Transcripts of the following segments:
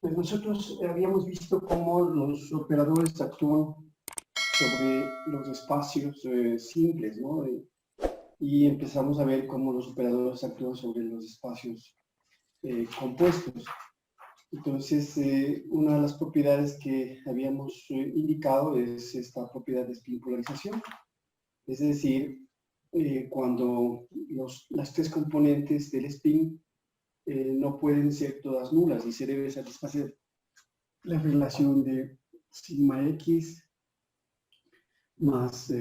Pues nosotros habíamos visto cómo los operadores actúan sobre los espacios simples, ¿no? Y empezamos a ver cómo los operadores actúan sobre los espacios compuestos. Entonces, una de las propiedades que habíamos indicado es esta propiedad de spin polarización. Es decir, cuando las tres componentes del spin no pueden ser todas nulas y se debe satisfacer la relación de sigma x más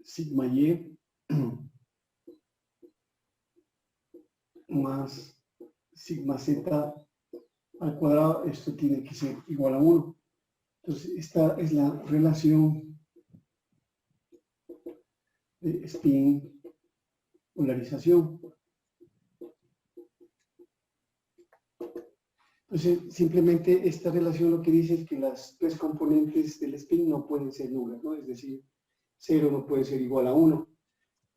sigma y más sigma z al cuadrado. Esto tiene que ser igual a 1. Entonces, esta es la relación de spin polarización. Entonces, simplemente esta relación lo que dice es que las tres componentes del spin no pueden ser nulas, ¿no? Es decir, 0 no puede ser igual a 1.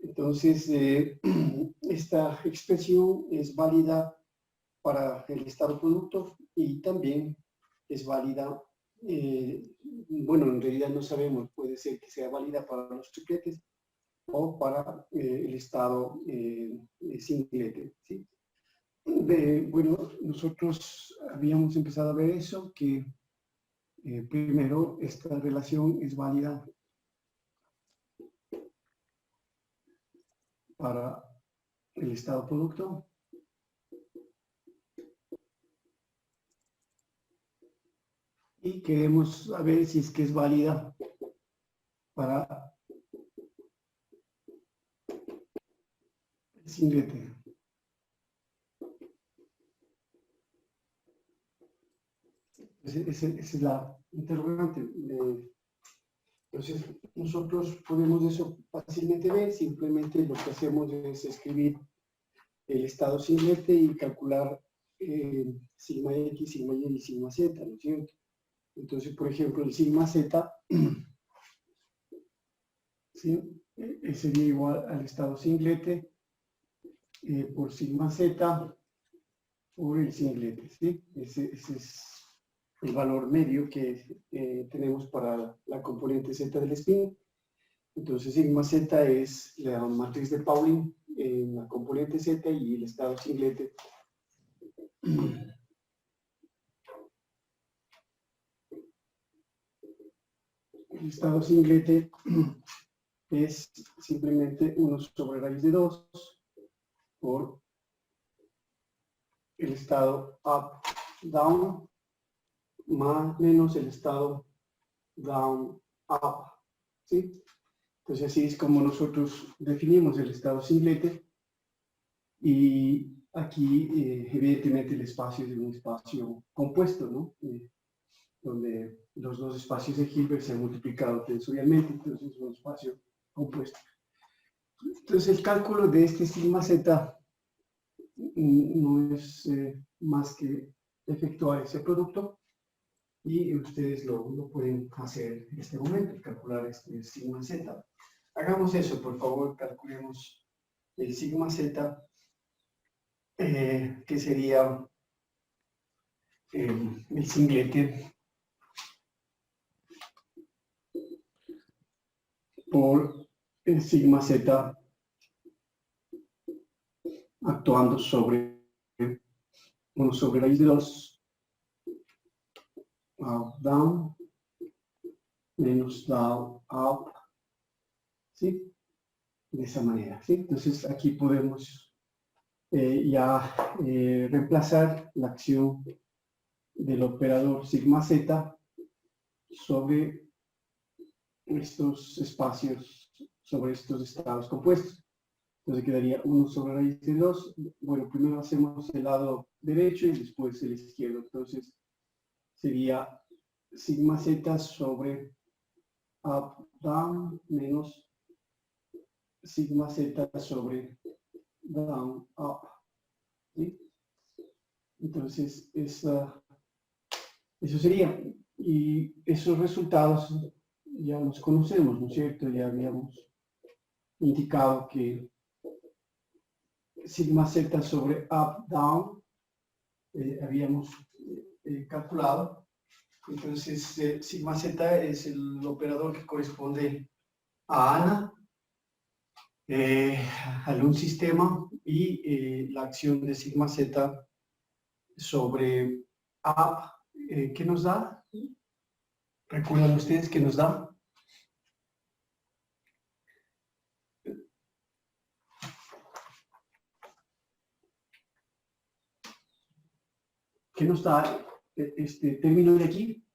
Entonces, esta expresión es válida para el estado producto y también es válida, bueno, en realidad no sabemos, puede ser que sea válida para los tripletes o para el estado singlete, ¿sí? Bueno, nosotros habíamos empezado a ver eso, que primero esta relación es válida para el estado producto y queremos saber si es que es válida para el singlete. Esa es la interrogante. Entonces, nosotros podemos eso fácilmente ver, simplemente lo que hacemos es escribir el estado singlete y calcular sigma x, sigma y sigma z, ¿no es cierto? Entonces, por ejemplo, el sigma z ¿sí? Sería igual al estado singlete por sigma z por el singlete, ¿sí? Ese es el valor medio que tenemos para la componente z del spin. Entonces, sigma z es la matriz de Pauling en la componente z y el estado singlete. El estado singlete es simplemente 1 sobre raíz de 2 por el estado up, down, más menos el estado down, up, ¿sí? Entonces así es como nosotros definimos el estado singlete y aquí evidentemente el espacio es un espacio compuesto, ¿no? Donde los dos espacios de Hilbert se han multiplicado tensorialmente, entonces es un espacio compuesto. Entonces el cálculo de este sigma z no es más que efectuar ese producto y ustedes lo pueden hacer en este momento, calcular este sigma z. Hagamos eso, por favor, calculemos el sigma z, que sería el singlete por el sigma z actuando sobre 1 sobre raíz de 2, up, down, menos down, up, ¿sí? De esa manera, ¿sí? Entonces aquí podemos ya reemplazar la acción del operador sigma z sobre estos espacios, sobre estos estados compuestos. Entonces quedaría 1 sobre raíz de 2. Bueno, primero hacemos el lado derecho y después el izquierdo. Entonces sería sigma z sobre up, down, menos sigma z sobre down, up, ¿sí? Entonces, eso sería. Y esos resultados ya los conocemos, ¿no es cierto? Ya habíamos indicado que sigma z sobre up, down, habíamos calculado. Entonces, sigma z es el operador que corresponde a Ana, a un sistema, y la acción de sigma z sobre app, ¿qué nos da? ¿Recuerdan ustedes qué nos da? ¿Qué nos da este término de aquí?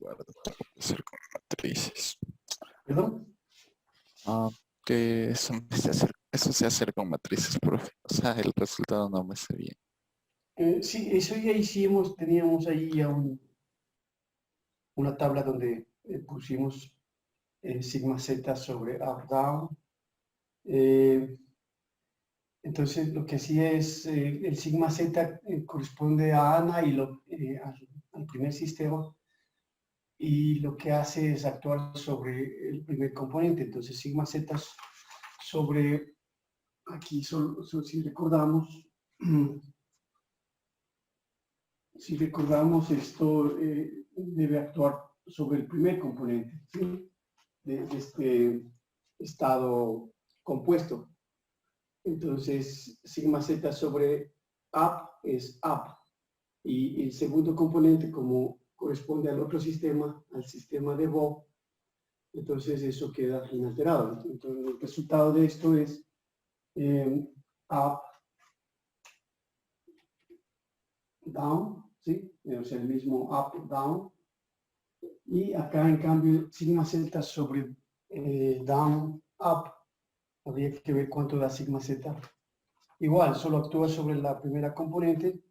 Guarda, tengo que hacer con matrices. ¿Perdón? Que eso se hace con matrices, profe. O sea, el resultado no me sé bien. Sí, eso ya hicimos, teníamos ahí ya una tabla donde pusimos sigma z sobre up down. Entonces lo que hacía es, el sigma z corresponde a Ana y al primer sistema, y lo que hace es actuar sobre el primer componente. Entonces sigma z sobre, aquí si recordamos, si recordamos esto, debe actuar sobre el primer componente, ¿sí? de este estado compuesto. Entonces, sigma z sobre up es up. Y el segundo componente, como corresponde al otro sistema, al sistema de Bob, entonces eso queda inalterado. Entonces, el resultado de esto es up, down, ¿sí? O sea, el mismo up, down. Y acá, en cambio, sigma z sobre down, up, habría que ver cuánto da sigma z. Igual, solo actúa sobre la primera componente,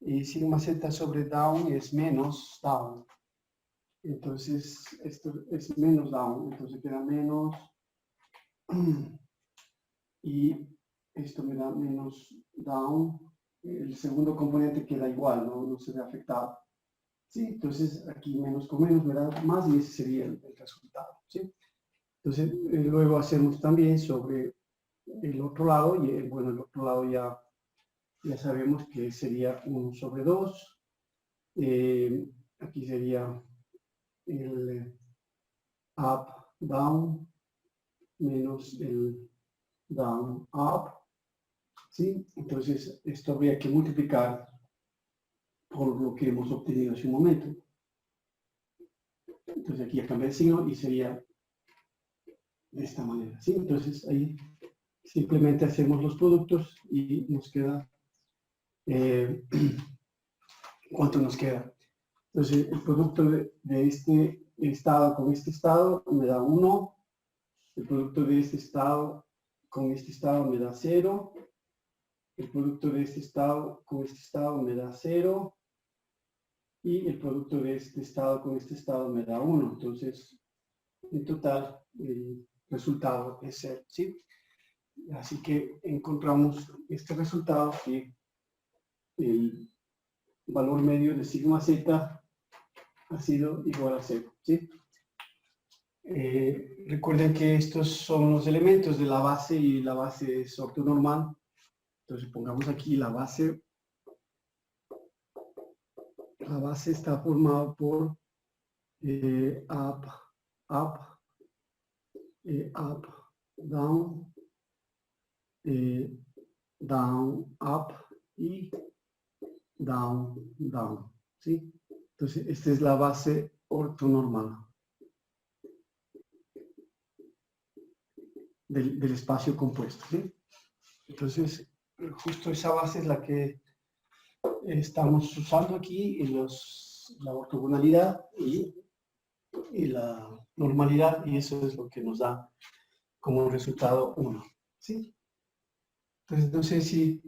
y sigma z sobre down es menos down. Entonces, esto es menos down, entonces queda menos, y esto me da menos down. El segundo componente queda igual, no se ve afectado. ¿Sí? Entonces, aquí menos con menos me da más, y ese sería el resultado. ¿Sí? Entonces, luego hacemos también sobre el otro lado, y bueno, el otro lado ya sabemos que sería 1 sobre 2. Aquí sería el up, down, menos el down, up, ¿sí? Entonces, esto habría que multiplicar por lo que hemos obtenido hace un momento. Entonces, aquí ya cambia el signo y sería de esta manera, ¿sí? Entonces, ahí simplemente hacemos los productos y nos queda, ¿cuánto nos queda? Entonces, el producto de este estado con este estado me da 1. El producto de este estado con este estado me da 0. El producto de este estado con este estado me da 0. Y el producto de este estado con este estado me da 1. Entonces, en total, el resultado es 0, ¿sí? Así que encontramos este resultado, que el valor medio de sigma z ha sido igual a 0, ¿sí? Recuerden que estos son los elementos de la base, y la base es ortonormal. Entonces pongamos aquí la base. La base está formada por up, up, up, down, down, up y down, down, ¿sí? Entonces, esta es la base ortonormal del espacio compuesto, ¿sí? Entonces, justo esa base es la que estamos usando aquí en la ortogonalidad y la normalidad, y eso es lo que nos da como resultado 1, ¿sí? Entonces, no sé si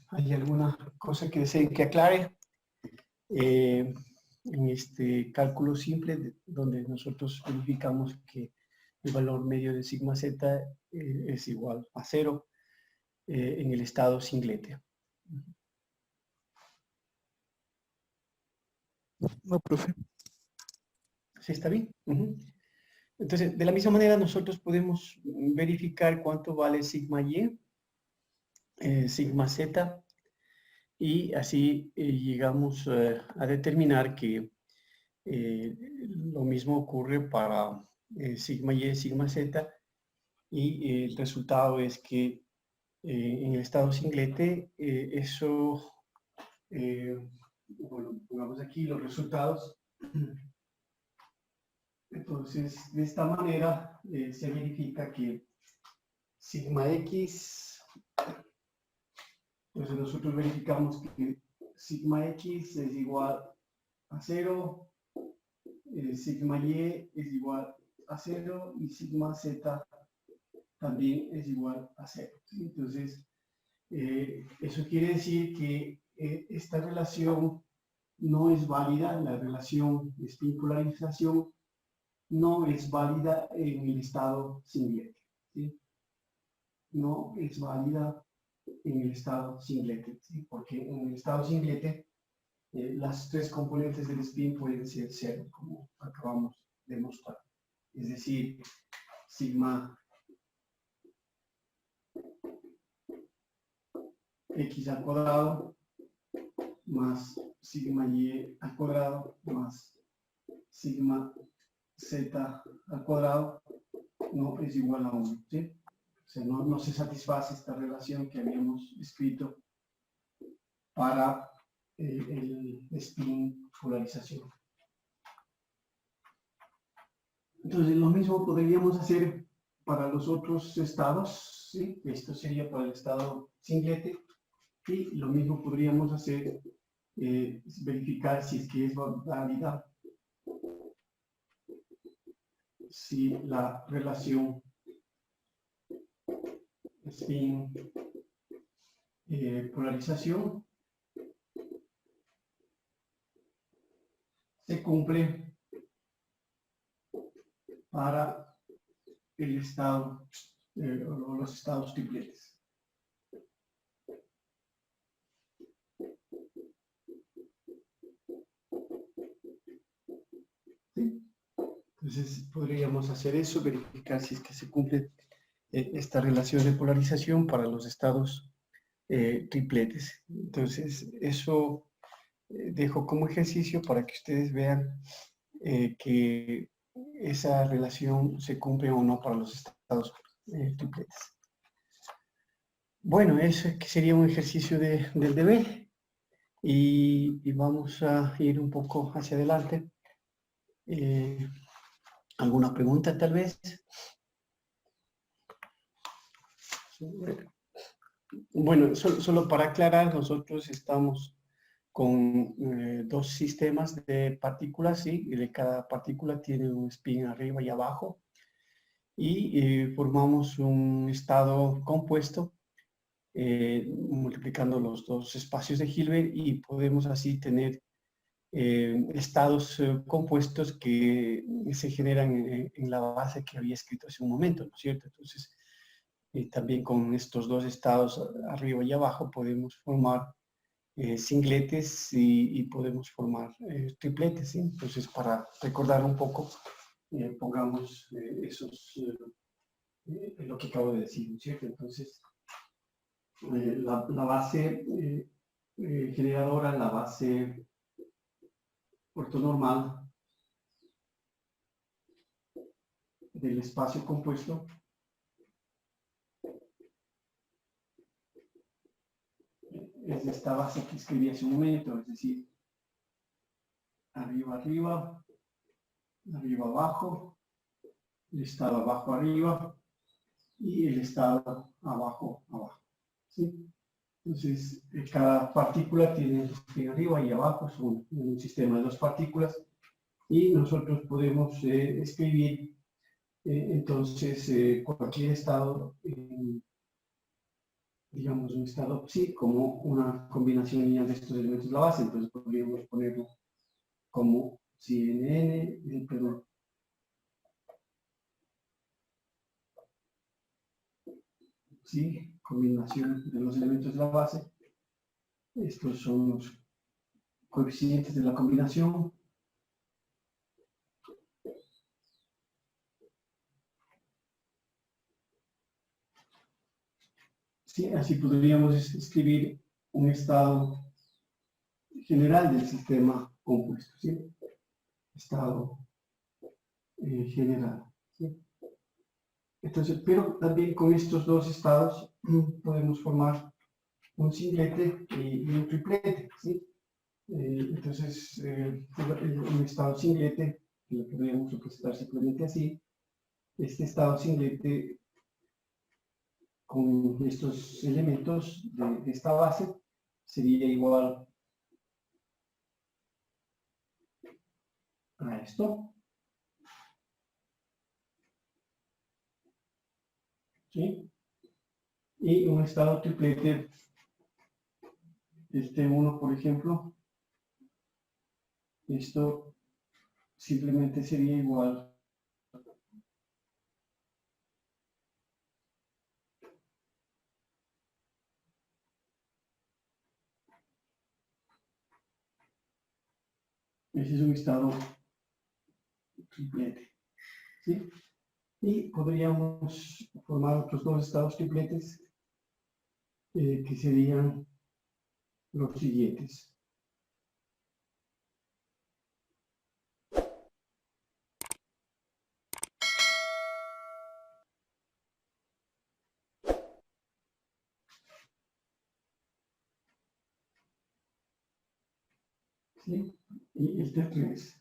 hay alguna cosa que deseen que aclare en este cálculo simple, donde nosotros verificamos que el valor medio de sigma z es igual a 0 en el estado singlete. No, profe. ¿Sí está bien? Entonces, de la misma manera nosotros podemos verificar cuánto vale sigma y, sigma z, y así llegamos a determinar que lo mismo ocurre para sigma y, sigma z, y el resultado es que en el estado singlete eso, bueno, pongamos aquí los resultados. Entonces, de esta manera se verifica que sigma x, entonces nosotros verificamos que sigma x es igual a 0, sigma y es igual a 0 y sigma z también es igual a 0. ¿Sí? Entonces, eso quiere decir que esta relación no es válida, la relación de spin polarización no es válida en el estado singlete. ¿Sí? No es válida en el estado singlete, ¿sí? Porque en el estado singlete las tres componentes del spin pueden ser cero, como acabamos de mostrar. Es decir, sigma x al cuadrado más sigma y al cuadrado más sigma z al cuadrado no es igual a 1, ¿sí? O sea, no se satisface esta relación que habíamos escrito para el spin polarización. Entonces, lo mismo podríamos hacer para los otros estados, ¿sí? Esto sería para el estado singlete, y lo mismo podríamos hacer, verificar si es que es válida, si la relación spin polarización se cumple para el estado o los estados tripletes. ¿Sí? Entonces podríamos hacer eso, verificar si es que se cumple esta relación de polarización para los estados tripletes. Entonces eso dejo como ejercicio para que ustedes vean que esa relación se cumple o no para los estados tripletes. Bueno, eso sería un ejercicio del deber, y vamos a ir un poco hacia adelante. ¿Alguna pregunta tal vez? Bueno, solo para aclarar, nosotros estamos con dos sistemas de partículas, ¿sí? Y de cada partícula tiene un spin arriba y abajo, y formamos un estado compuesto multiplicando los dos espacios de Hilbert, y podemos así tener estados compuestos que se generan en la base que había escrito hace un momento, ¿no es cierto? Entonces, también con estos dos estados arriba y abajo podemos formar singletes y podemos formar tripletes, ¿sí? Entonces, para recordar un poco, pongamos lo que acabo de decir, ¿no es cierto? Entonces, la base generadora, la base ortonormal del espacio compuesto es esta base que escribí hace un momento, es decir, arriba, arriba, arriba, abajo, el estado abajo, arriba, y el estado abajo, abajo. ¿Sí? Entonces, cada partícula tiene spin arriba y abajo, es un sistema de dos partículas, y nosotros podemos escribir entonces cualquier estado, digamos un estado psi, como una combinación lineal de estos elementos de la base. Entonces podríamos ponerlo como CNN, perdón, ¿sí? Combinación de los elementos de la base. Estos son los coeficientes de la combinación. ¿sí? Así podríamos escribir un estado general del sistema compuesto, ¿sí? Estado general, ¿sí? Entonces, pero también con estos dos estados podemos formar un singlete y un triplete, ¿sí? Entonces, un estado singlete, que lo podríamos representar simplemente así, este estado singlete con estos elementos de esta base sería igual a esto, ¿sí? Y un estado triplete, este 1, por ejemplo, esto simplemente sería igual ese es un estado triplete, ¿sí? Y podríamos formar otros dos estados tripletes que serían los siguientes. ¿Sí? Y el tercero es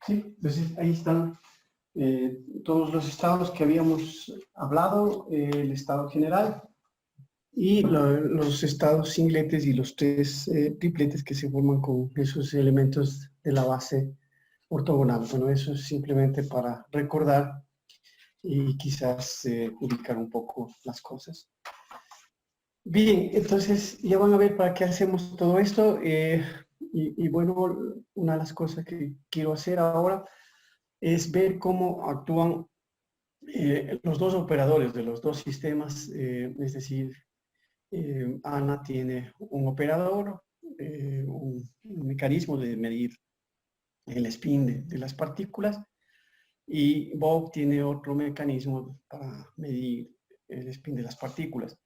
¿sí? Entonces ahí están todos los estados que habíamos hablado, el estado general y los estados singletes y los tres tripletes que se forman con esos elementos de la base ortogonal. Bueno, eso es simplemente para recordar y quizás ubicar un poco las cosas. Bien, entonces ya van a ver para qué hacemos todo esto. Y bueno, una de las cosas que quiero hacer ahora es ver cómo actúan los dos operadores de los dos sistemas, es decir, ANA tiene un operador, un mecanismo de medir el spin de las partículas, y Bob tiene otro mecanismo para medir el spin de las partículas,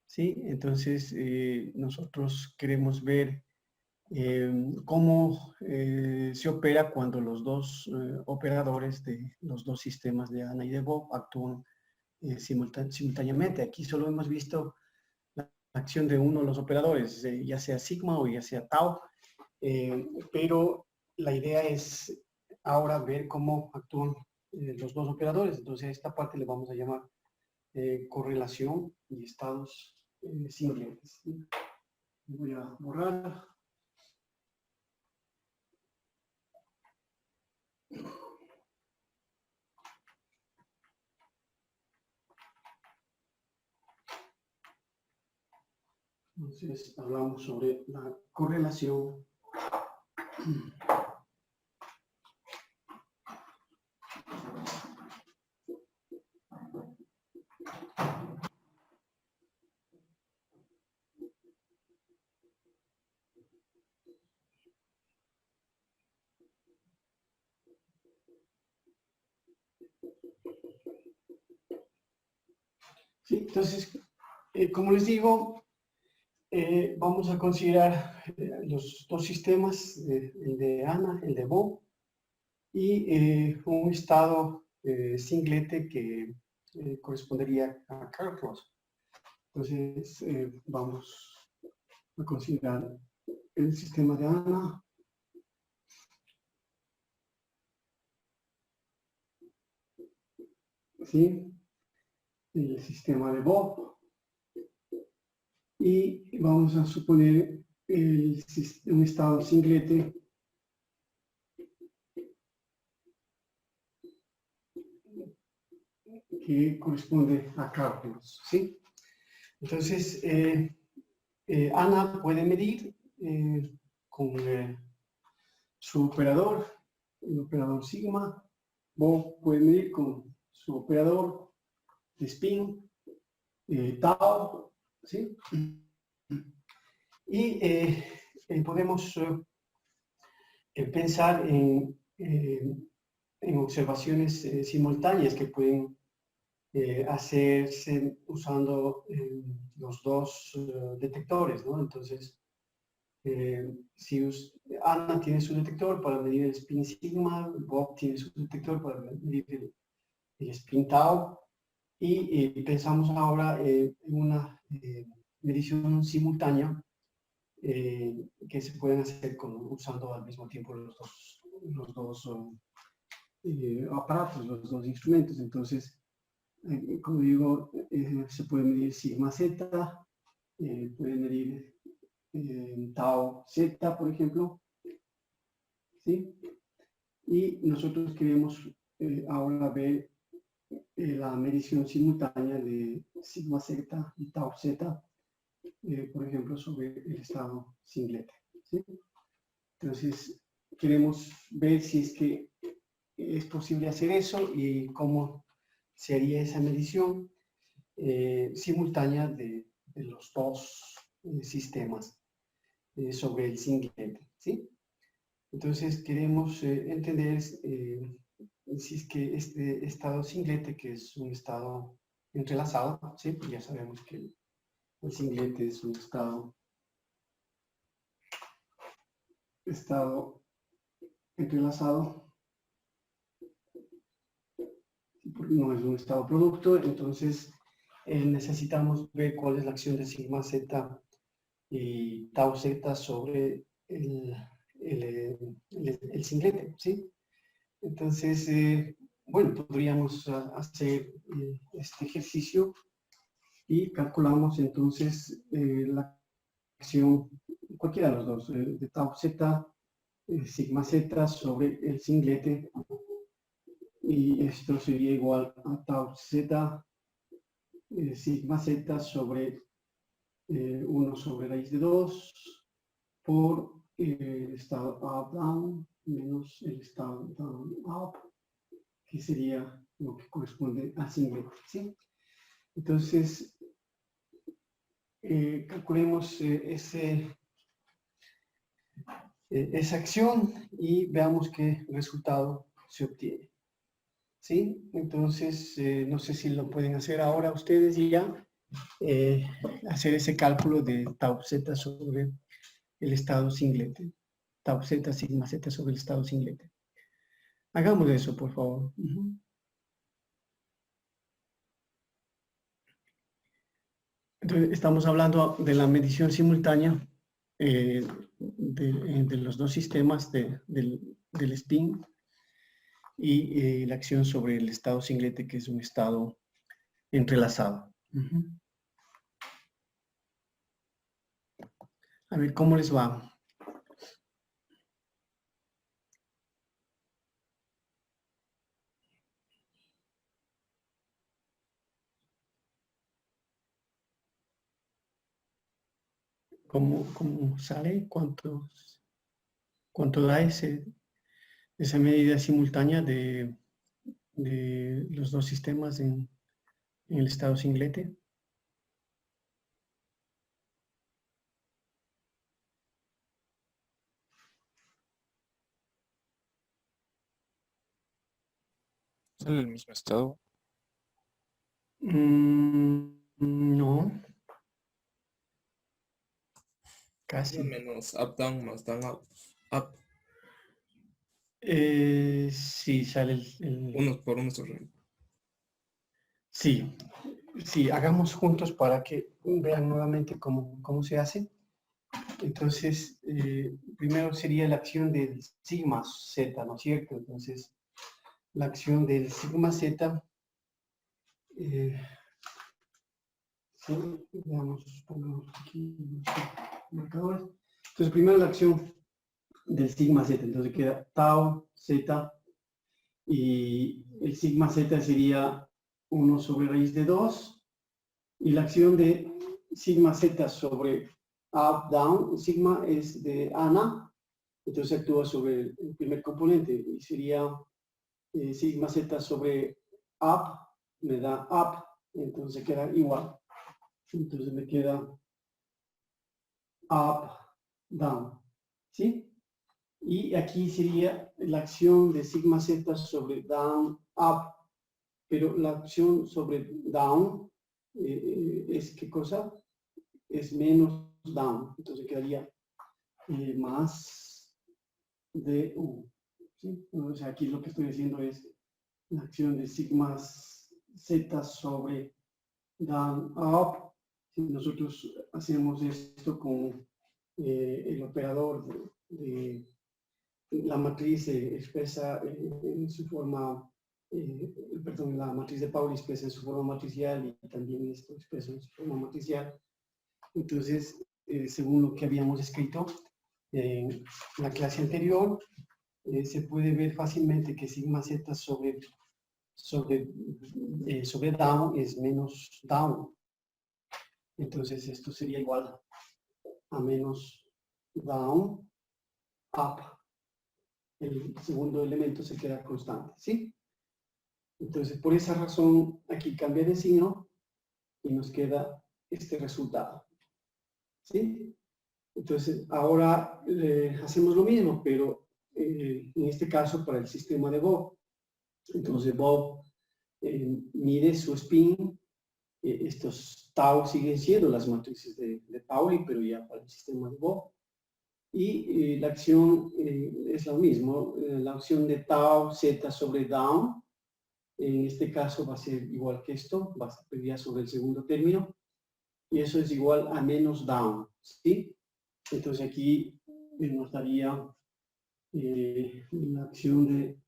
¿sí? Entonces, nosotros queremos ver cómo se opera cuando los dos operadores de los dos sistemas de ANA y de Bob actúan simultáneamente. Aquí solo hemos visto la acción de uno de los operadores, ya sea sigma o ya sea tau, pero la idea es ahora ver cómo actúan los dos operadores. Entonces a esta parte le vamos a llamar correlación y estados singletes. Voy a borrar. Entonces hablamos sobre la correlación ¿sí? Entonces, como les digo, vamos a considerar los dos sistemas, el de ANA, el de Bob, y un estado singlete que correspondería a Karl-Klose. Entonces, vamos a considerar el sistema de ANA, ¿sí? El sistema de Bob, y vamos a suponer un estado singlete que corresponde a Karl-Klose, ¿sí? Entonces, ANA puede medir con su operador, el operador sigma. Bob puede medir con su operador de spin, tau, ¿sí? Y podemos pensar en observaciones simultáneas que pueden hacerse usando los dos detectores, ¿no? Entonces, si Ana tiene su detector para medir el spin sigma, Bob tiene su detector para medir el spin tau, y pensamos ahora en una medición simultánea que se pueden hacer usando al mismo tiempo los dos aparatos, los dos instrumentos. Entonces, como digo, se puede medir sigma z, puede medir tau z, por ejemplo, ¿sí? Y nosotros queremos ahora ver la medición simultánea de sigma z y tau z, por ejemplo, sobre el estado singlete, ¿sí? Entonces, queremos ver si es que es posible hacer eso y cómo sería esa medición simultánea de los dos sistemas sobre el singlete, ¿sí? Entonces queremos entender si es que este estado singlete, que es un estado entrelazado, ¿sí? Ya sabemos que el singlete es un estado entrelazado, no es un estado producto. Entonces necesitamos ver cuál es la acción de sigma z y tau z sobre el singlete, ¿sí? Entonces, bueno, podríamos hacer este ejercicio y calculamos entonces la acción, cualquiera de los dos, de tau z, sigma z sobre el singlete, y esto sería igual a tau z, sigma z sobre 1 sobre raíz de 2 por el estado up-down menos el estado down-up, que sería lo que corresponde al singlete, ¿sí? Entonces, calculemos esa acción y veamos qué resultado se obtiene, ¿sí? Entonces, no sé si lo pueden hacer ahora ustedes ya, hacer ese cálculo de tau z sobre el estado singlete. Tau z, sigma z sobre el estado singlete. Hagamos eso, por favor. Entonces, estamos hablando de la medición simultánea de los dos sistemas del spin y la acción sobre el estado singlete, que es un estado entrelazado. A ver, ¿cómo les va? ¿Cómo sale? ¿Cuánto da esa medida simultánea de los dos sistemas en el estado singlete? ¿Sale el mismo estado? No, casi. Menos up down más down up. Sí, sale el... Unos por unos sobre. Sí, sí, hagamos juntos para que vean nuevamente cómo se hace. Entonces, primero sería la acción del sigma z, ¿no es cierto? Entonces, la acción del sigma z, sí, veamos, pongamos aquí los marcadores. Entonces, primero la acción del sigma z, entonces queda tau z, y el sigma z sería 1 sobre raíz de 2, y la acción de sigma z sobre up, down, sigma es de Ana, entonces actúa sobre el primer componente, y sería sigma z sobre up, me da up, entonces queda igual. Entonces me queda up, down, ¿sí? Y aquí sería la acción de sigma z sobre down, up. Pero la acción sobre down es ¿qué cosa? Es menos down. Entonces quedaría más de u. ¿Sí? O sea, aquí lo que estoy diciendo es la acción de sigma z sobre down, up. Si nosotros hacemos esto con el operador de la matriz expresa en su forma, perdón, la matriz de Pauli expresa en su forma matricial y también esto expresa en su forma matricial. Entonces, según lo que habíamos escrito en la clase anterior, se puede ver fácilmente que sigma z sobre down es menos down. Entonces, esto sería igual a menos down, up. El segundo elemento se queda constante, ¿sí? Entonces, por esa razón, aquí cambia de signo y nos queda este resultado, ¿sí? Entonces, ahora hacemos lo mismo, pero en este caso para el sistema de Bob. Entonces, Bob mide su spin. Estos tau siguen siendo las matrices de Pauli, pero ya para el sistema de Bob. Y la acción es lo mismo, la acción de tau z sobre down, en este caso va a ser igual que esto, va a ser sobre el segundo término, y eso es igual a menos down, ¿sí? Entonces aquí nos daría la acción de,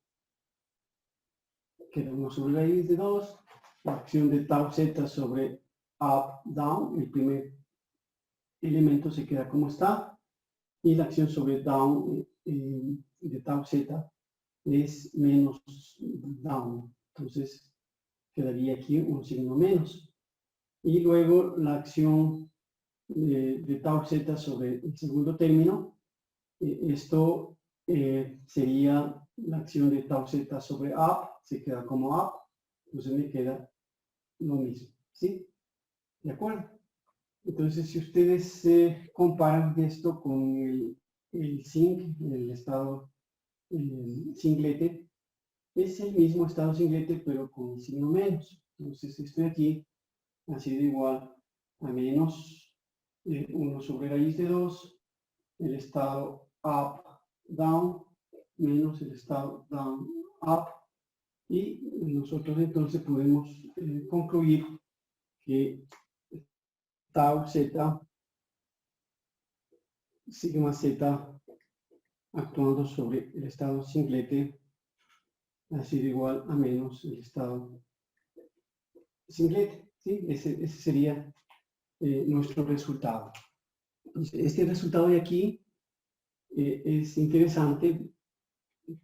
que damos sobre raíz de 2, la acción de tau z sobre up, down, el primer elemento se queda como está, y la acción sobre down de tau z es menos down. Entonces quedaría aquí un signo menos. Y luego la acción de tau z sobre el segundo término, esto sería la acción de tau z sobre up, se queda como up, entonces me queda lo mismo, ¿sí? ¿De acuerdo? Entonces, si ustedes comparan esto con el zinc, el estado singlete, es el mismo estado singlete, pero con un signo menos. Entonces, esto de aquí ha sido igual a menos 1 sobre raíz de 2, el estado up, down, menos el estado down, up. Y nosotros entonces podemos concluir que tau z, sigma z, actuando sobre el estado singlete, ha sido igual a menos el estado singlete, ¿sí? Ese sería nuestro resultado. Entonces, este resultado de aquí es interesante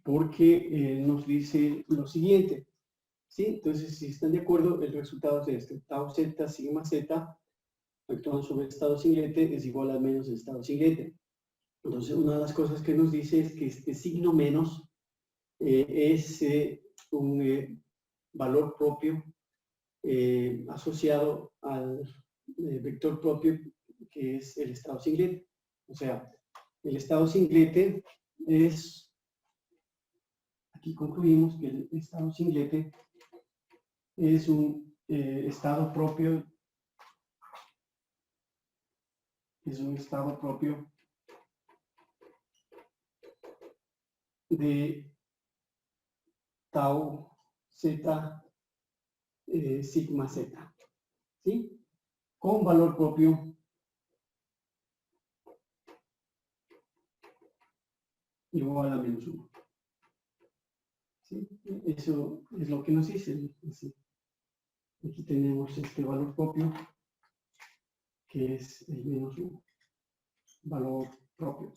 porque nos dice lo siguiente, ¿sí? Entonces, si están de acuerdo, el resultado es este, tau z, sigma z, actuando sobre el estado singlete es igual a menos el estado singlete. Entonces, una de las cosas que nos dice es que este signo menos es un valor propio asociado al vector propio que es el estado singlete. O sea, el estado singlete es, aquí concluimos que el estado singlete es un estado propio, de tau z sigma z, ¿sí? Con valor propio igual a menos 1. ¿Sí? Eso es lo que nos dice. ¿Sí? Aquí tenemos este valor propio, que es el menos 1. Valor propio.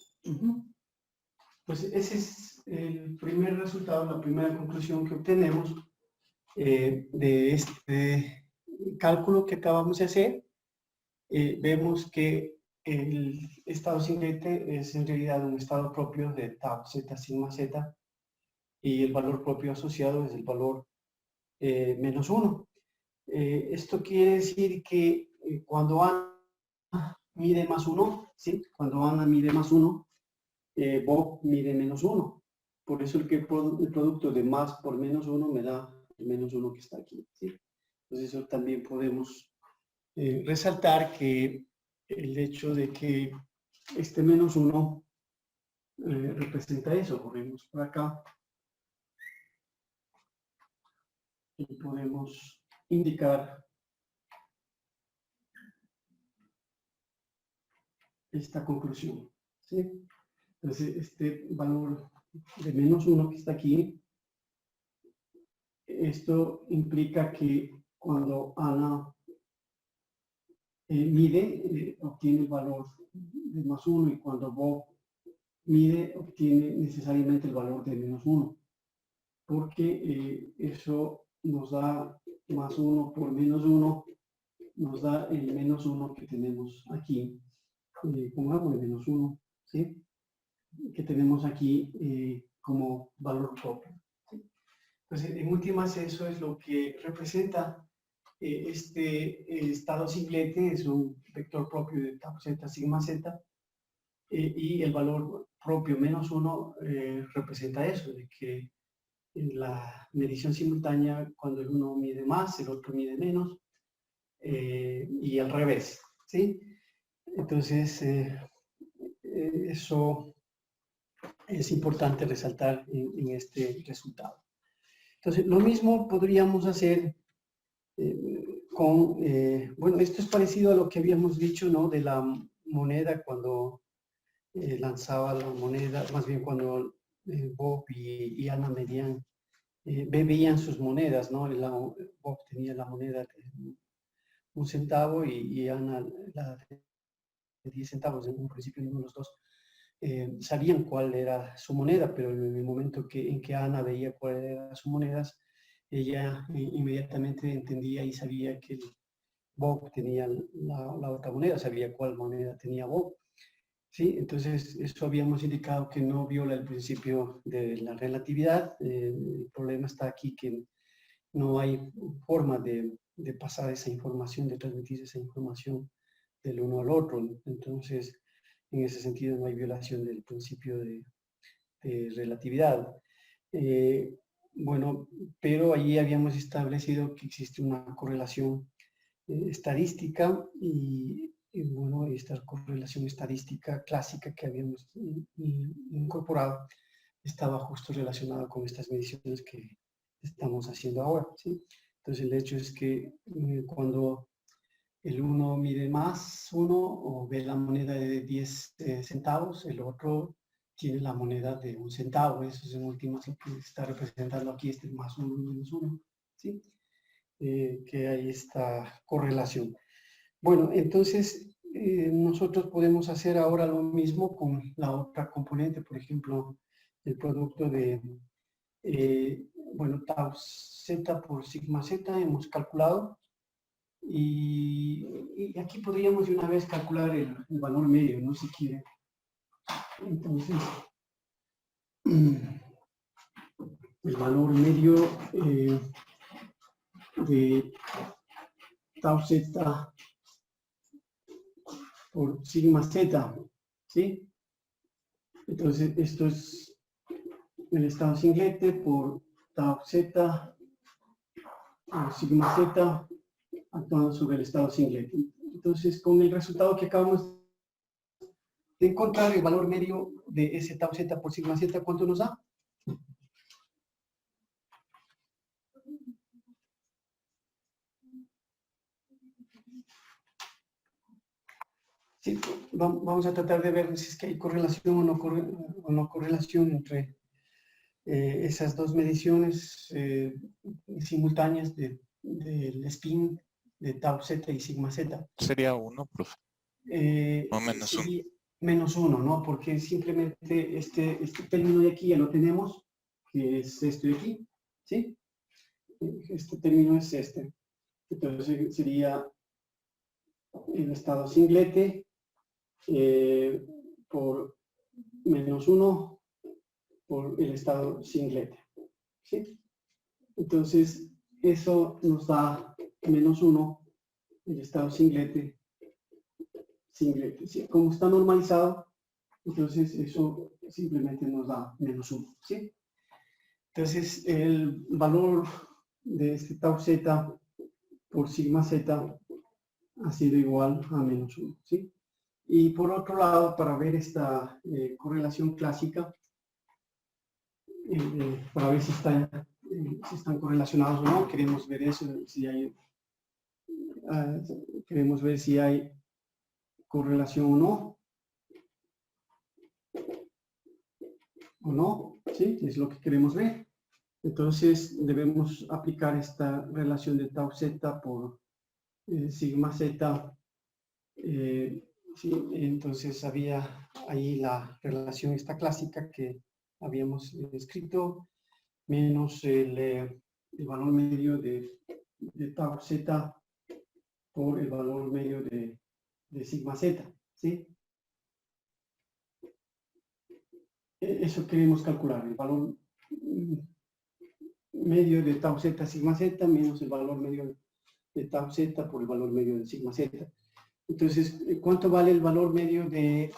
Pues ese es el primer resultado, la primera conclusión que obtenemos de este cálculo que acabamos de hacer. Vemos que el estado singlete es en realidad un estado propio de tau z sigma z y el valor propio asociado es el valor menos 1. Esto quiere decir que cuando Ana mide más 1, ¿sí? Cuando Ana mide más 1, Bob mide -1. Por eso el producto de más por -1 me da el -1 que está aquí, ¿sí? Entonces eso también podemos resaltar que el hecho de que este -1 representa eso. Corremos por acá y podemos indicar esta conclusión, ¿sí? Entonces este valor de -1 que está aquí, esto implica que cuando Ana mide, obtiene el valor de +1, y cuando Bob mide, obtiene necesariamente el valor de -1, porque eso nos da +1 por -1, nos da el -1 que tenemos aquí, pongamos el -1, ¿sí? Que tenemos aquí como valor propio, ¿sí? Entonces, en últimas, eso es lo que representa este estado singlete. Es un vector propio de tau z sigma z, y el valor propio -1 representa eso, de que en la medición simultánea, cuando el uno mide más, el otro mide menos, y al revés, ¿sí? Entonces, eso es importante resaltar en este resultado. Entonces, lo mismo podríamos hacer con, bueno, esto es parecido a lo que habíamos dicho, ¿no? De la moneda, cuando lanzaba la moneda, más bien cuando Bob y Ana medían, veían sus monedas, ¿no? Bob tenía la moneda de 1 centavo y Ana la de 10 centavos. En un principio ninguno de los dos sabían cuál era su moneda, pero en el momento en que Ana veía cuáles eran sus monedas, ella inmediatamente entendía y sabía que Bob tenía la otra moneda, sabía cuál moneda tenía Bob, ¿sí? Entonces, eso habíamos indicado que no viola el principio de la relatividad. El problema está aquí que no hay forma de pasar esa información, de transmitir esa información del uno al otro. Entonces, en ese sentido no hay violación del principio de relatividad. Bueno, pero allí habíamos establecido que existe una correlación estadística, y bueno, esta correlación estadística clásica que habíamos incorporado estaba justo relacionada con estas mediciones que estamos haciendo ahora, ¿sí? Entonces el hecho es que cuando el uno mide +1 o ve la moneda de 10 centavos, el otro tiene la moneda de 1 centavo. Eso es en últimas lo que está representando aquí, este +1 y -1, ¿sí? Que hay esta correlación. Bueno, entonces nosotros podemos hacer ahora lo mismo con la otra componente, por ejemplo, el producto de, bueno, tau z por sigma z hemos calculado, y aquí podríamos de una vez calcular el valor medio, ¿no? Si quiere. Entonces, el valor medio de tau z por sigma z, ¿sí? Entonces, esto es el estado singlete por tau z por sigma z actuando sobre el estado singlete. Entonces, con el resultado que acabamos de encontrar, el valor medio de ese tau z por sigma z, ¿cuánto nos da? Sí, vamos a tratar de ver si es que hay correlación o no correlación entre esas dos mediciones simultáneas del spin de tau z y sigma z. Sería 1, profe. O -1. Sí, -1, ¿no? Porque simplemente este término de aquí ya lo tenemos, que es esto de aquí, ¿sí? Este término es este. Entonces sería el estado singlete por -1 por el estado singlete, ¿sí? Entonces, eso nos da -1 el estado singlete, ¿sí? Como está normalizado, Entonces, eso simplemente nos da -1, ¿sí? Entonces, el valor de este tau z por sigma z ha sido igual a -1, ¿sí? Y por otro lado, para ver esta correlación clásica, para ver si están correlacionados o no, queremos ver eso, si hay, queremos ver si hay correlación o no, ¿sí? Es lo que queremos ver. Entonces, debemos aplicar esta relación de tau z por sigma z. Sí, entonces había ahí la relación esta clásica que habíamos escrito, menos el valor medio de tau z por el valor medio de sigma z, ¿sí? Eso queremos calcular, el valor medio de tau z sigma z menos el valor medio de tau z por el valor medio de sigma z. Entonces, ¿cuánto vale el valor medio de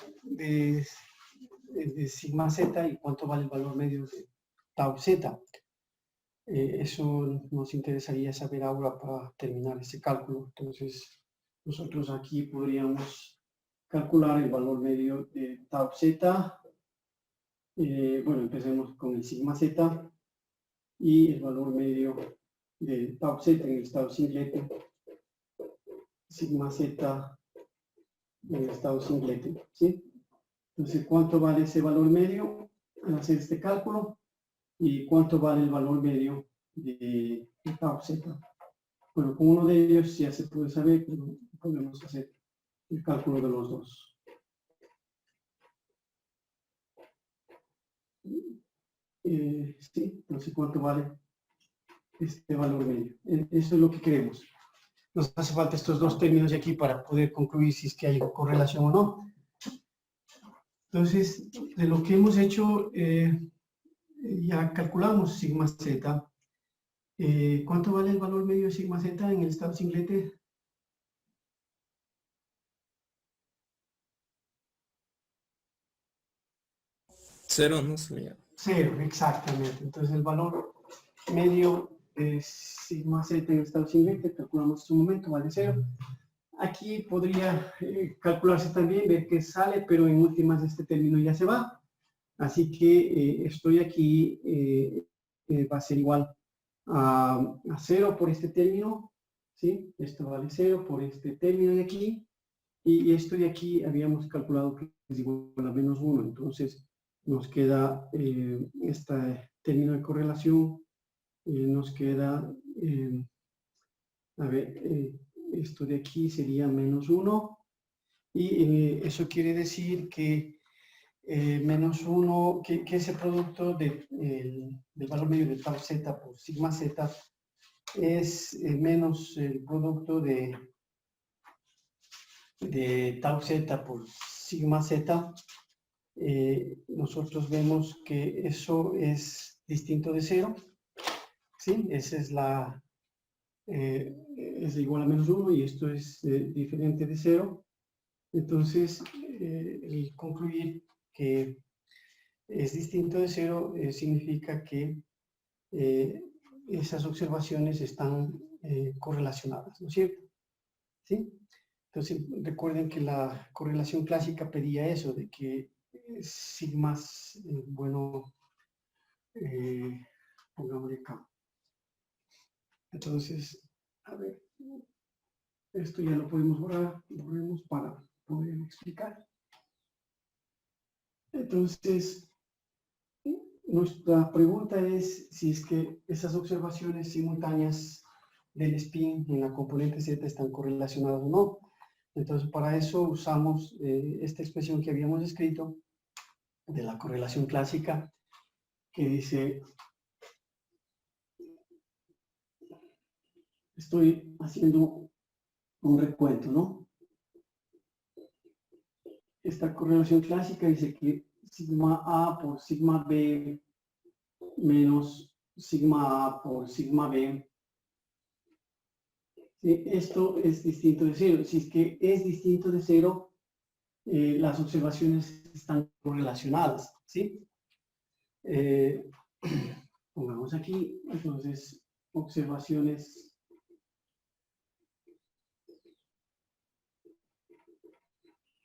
sigma z y cuánto vale el valor medio de tau z? Eso nos interesaría saber ahora para terminar ese cálculo. Entonces, nosotros aquí podríamos calcular el valor medio de tau z. Bueno, empecemos con el sigma z y el valor medio de tau z en el estado singlete. Sigma z en el estado singlete, ¿sí? Entonces, ¿cuánto vale ese valor medio al hacer este cálculo? ¿Y cuánto vale el valor medio de tau z? Bueno, con uno de ellos ya se puede saber, pero podemos hacer el cálculo de los dos. Sí, entonces, ¿cuánto vale este valor medio? Eso es lo que queremos. Nos hace falta estos dos términos de aquí para poder concluir si es que hay correlación o no. Entonces, de lo que hemos hecho, ya calculamos sigma z. ¿Cuánto vale el valor medio de sigma z en el estado singlete? Cero no sería. 0, exactamente. Entonces, el valor medio de sigma z en el estado singlete, calculamos en su momento, vale 0. Aquí podría calcularse también, ver qué sale, pero en últimas este término ya se va. Así que estoy aquí, va a ser igual a 0 por este término, ¿sí? Esto vale 0 por este término de aquí, y esto de aquí habíamos calculado que es igual a -1, entonces nos queda este término de correlación, nos queda, a ver, esto de aquí sería -1, y eso quiere decir que -1, que ese producto del valor medio de tau z por sigma z es menos el producto de tau z por sigma z. Nosotros vemos que eso es distinto de 0, ¿sí? Esa es es igual a -1 y esto es diferente de 0. Entonces, el concluir que es distinto de 0 significa que esas observaciones están correlacionadas, ¿no es cierto? ¿Sí? Entonces, recuerden que la correlación clásica pedía eso, de que sigmas, bueno, pongámosle acá. Entonces, a ver, esto ya lo podemos borremos para poder explicar. Entonces, nuestra pregunta es si es que esas observaciones simultáneas del spin en la componente Z están correlacionadas o no. Entonces, para eso usamos esta expresión que habíamos escrito de la correlación clásica, que dice, estoy haciendo un recuento, ¿no? Esta correlación clásica dice que sigma A por sigma B menos sigma A por sigma B. ¿Sí? Esto es distinto de 0. Si es que es distinto de 0, las observaciones están correlacionadas, ¿sí? Pongamos aquí, entonces, observaciones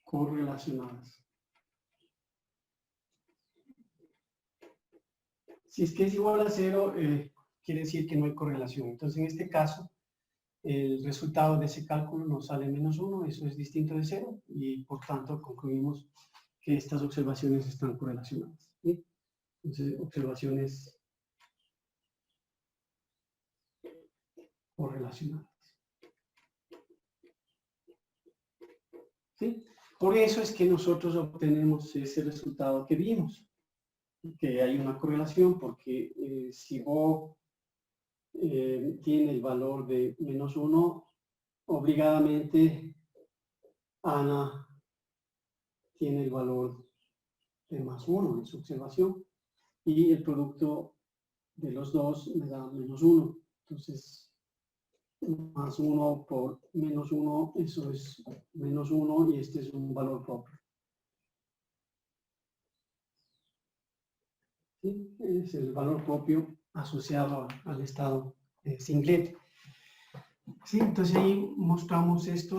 correlacionadas. Si es que es igual a 0, quiere decir que no hay correlación. Entonces, en este caso, el resultado de ese cálculo nos sale -1, eso es distinto de 0, y por tanto concluimos que estas observaciones están correlacionadas, ¿sí? Entonces, observaciones correlacionadas. ¿Sí? Por eso es que nosotros obtenemos ese resultado que vimos, que hay una correlación, porque si O tiene el valor de -1, obligadamente Ana tiene el valor de +1 en su observación, y el producto de los dos me da -1. Entonces, +1 por -1, eso es -1, y este es un valor propio. ¿Sí? Es el valor propio asociado al estado singlet. Sí, entonces ahí mostramos esto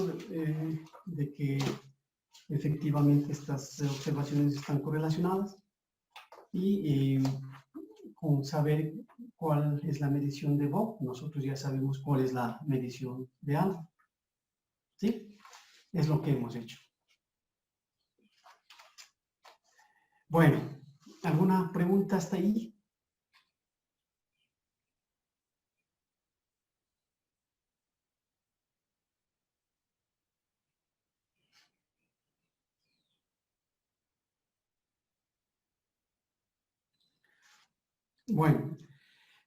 de que efectivamente estas observaciones están correlacionadas, y con saber cuál es la medición de Bob, nosotros ya sabemos cuál es la medición de Ana. ¿Sí? Es lo que hemos hecho. Bueno, ¿alguna pregunta hasta ahí? Bueno,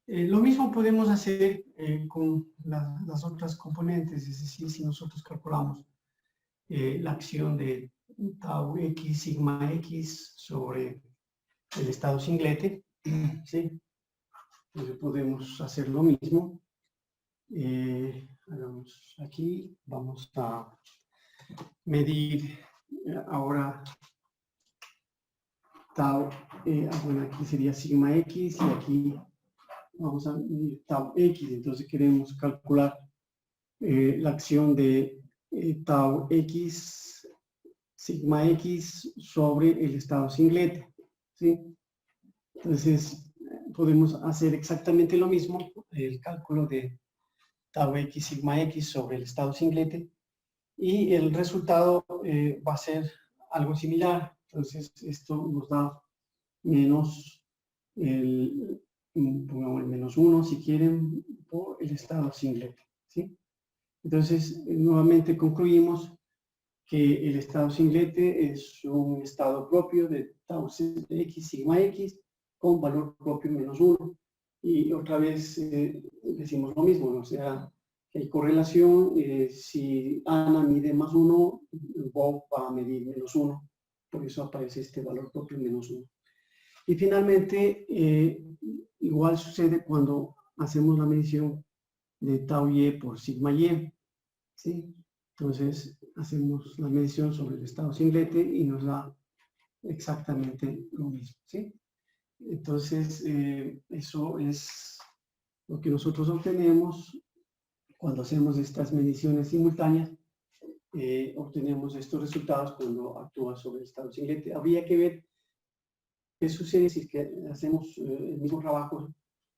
lo mismo podemos hacer con las otras componentes, es decir, si nosotros calculamos la acción de tau x, sigma x sobre el estado singlete, ¿sí? Entonces podemos hacer lo mismo. Hagamos aquí, vamos a medir ahora tau, bueno, aquí sería sigma x, y aquí vamos a medir tau x. Entonces queremos calcular la acción de tau x, sigma x sobre el estado singlete, ¿sí? Entonces podemos hacer exactamente lo mismo, el cálculo de tau x, sigma x sobre el estado singlete, y el resultado va a ser algo similar. Entonces esto nos da menos pongamos el -1 si quieren, por el estado singlete, ¿sí? Entonces nuevamente concluimos que el estado singlete es un estado propio de tau x, sigma x, con valor propio -1. Y otra vez decimos lo mismo, ¿no? O sea, que hay correlación. Si Ana mide +1, Bob va a medir -1. Por eso aparece este valor propio -1. Y finalmente, igual sucede cuando hacemos la medición de tau y por sigma y, ¿sí? Entonces, hacemos la medición sobre el estado singlete y nos da exactamente lo mismo, ¿sí? Entonces, eso es lo que nosotros obtenemos cuando hacemos estas mediciones simultáneas. Obtenemos estos resultados cuando actúa sobre el estado singlete. Habría que ver qué sucede si es que hacemos el mismo trabajo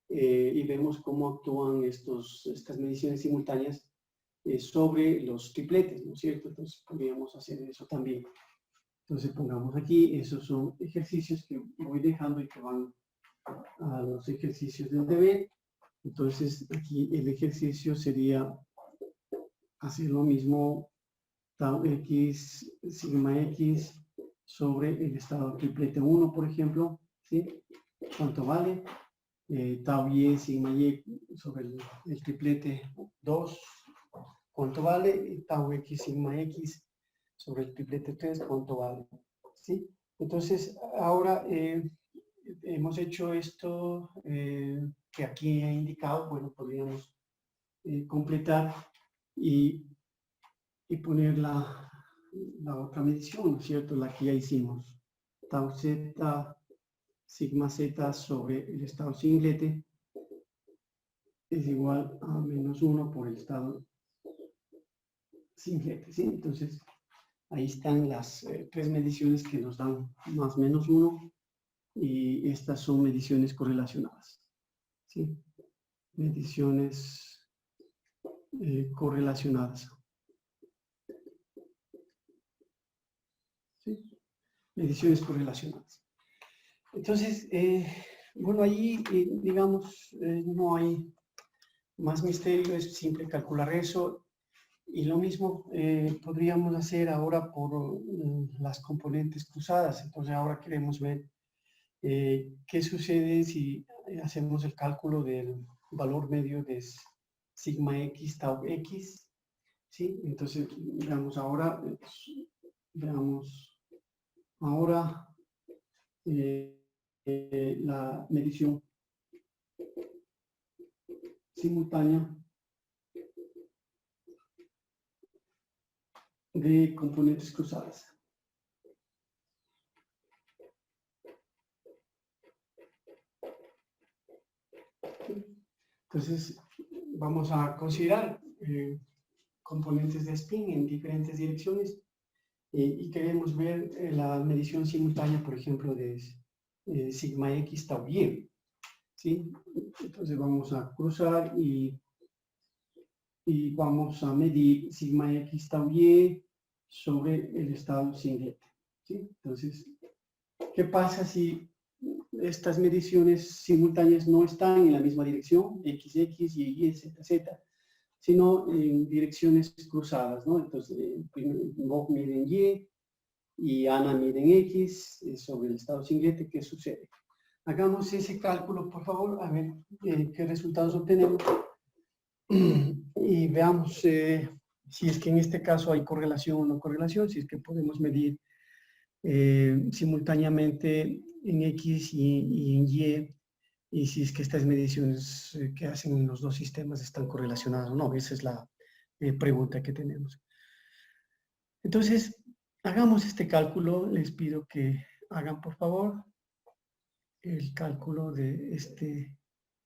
y vemos cómo actúan estas mediciones simultáneas sobre los tripletes, ¿no es cierto? Entonces podríamos hacer eso también. Entonces pongamos aquí, esos son ejercicios que voy dejando y que van a los ejercicios del deber. Entonces aquí el ejercicio sería hacer lo mismo, tau x, sigma x sobre el estado triplete 1, por ejemplo, ¿sí? ¿Cuánto vale? Tau y, sigma y sobre el triplete 2, ¿cuánto vale? Y tau x, sigma x sobre el triplete 3, ¿cuánto vale? ¿Sí? Entonces, ahora hemos hecho esto que aquí he indicado. Bueno, podríamos completar y poner la otra medición, ¿no es cierto? La que ya hicimos. Tau z, sigma z sobre el estado singlete es igual a -1 por el estado singlete, ¿sí? Entonces, ahí están las 3 mediciones que nos dan más menos 1 y estas son mediciones correlacionadas, ¿sí? Mediciones correlacionadas. ¿Sí? Mediciones correlacionadas. Entonces, bueno, ahí, digamos, no hay más misterio, es simple calcular eso. Y lo mismo podríamos hacer ahora por las componentes cruzadas. Entonces, ahora queremos ver qué sucede si hacemos el cálculo del valor medio de sigma x, tau x. ¿Sí? Entonces, veamos ahora, la medición simultánea de componentes cruzadas. Entonces, vamos a considerar componentes de spin en diferentes direcciones y queremos ver la medición simultánea, por ejemplo, de sigma x tau y. ¿Sí? Entonces vamos a cruzar y vamos a medir sigma x tau y sobre el estado singlete. ¿Sí? Entonces, ¿qué pasa si estas mediciones simultáneas no están en la misma dirección, XX, Y, Z, sino en direcciones cruzadas, ¿no? Entonces, Bob mide en y Ana mide en X sobre el estado singlete. ¿Qué sucede? Hagamos ese cálculo, por favor, a ver qué resultados obtenemos. Y veamos si es que en este caso hay correlación o no correlación, si es que podemos medir simultáneamente en X y en y si es que estas mediciones que hacen en los dos sistemas están correlacionadas o no. Esa es la pregunta que tenemos. Entonces, hagamos este cálculo. Les pido que hagan, por favor, el cálculo de este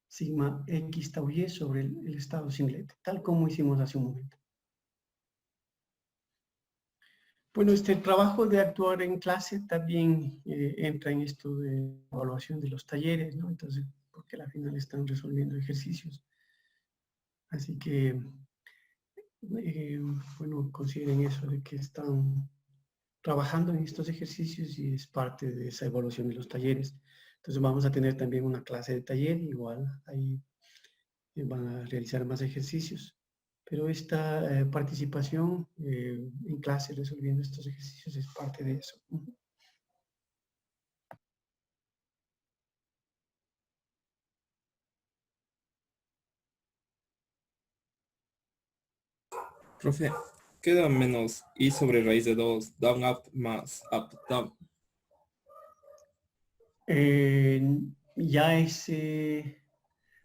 sigma x tau y sobre el estado singlete, tal como hicimos hace un momento. Bueno, este trabajo de actuar en clase también entra en esto de evaluación de los talleres, ¿no? Entonces, porque al final están resolviendo ejercicios. Así que, bueno, consideren eso de que están trabajando en estos ejercicios y es parte de esa evaluación de los talleres. Entonces vamos a tener también una clase de taller, igual ahí van a realizar más ejercicios. Pero esta participación en clase resolviendo estos ejercicios es parte de eso. Profe, queda menos y sobre raíz de 2, down, up, más up, down. Ya es,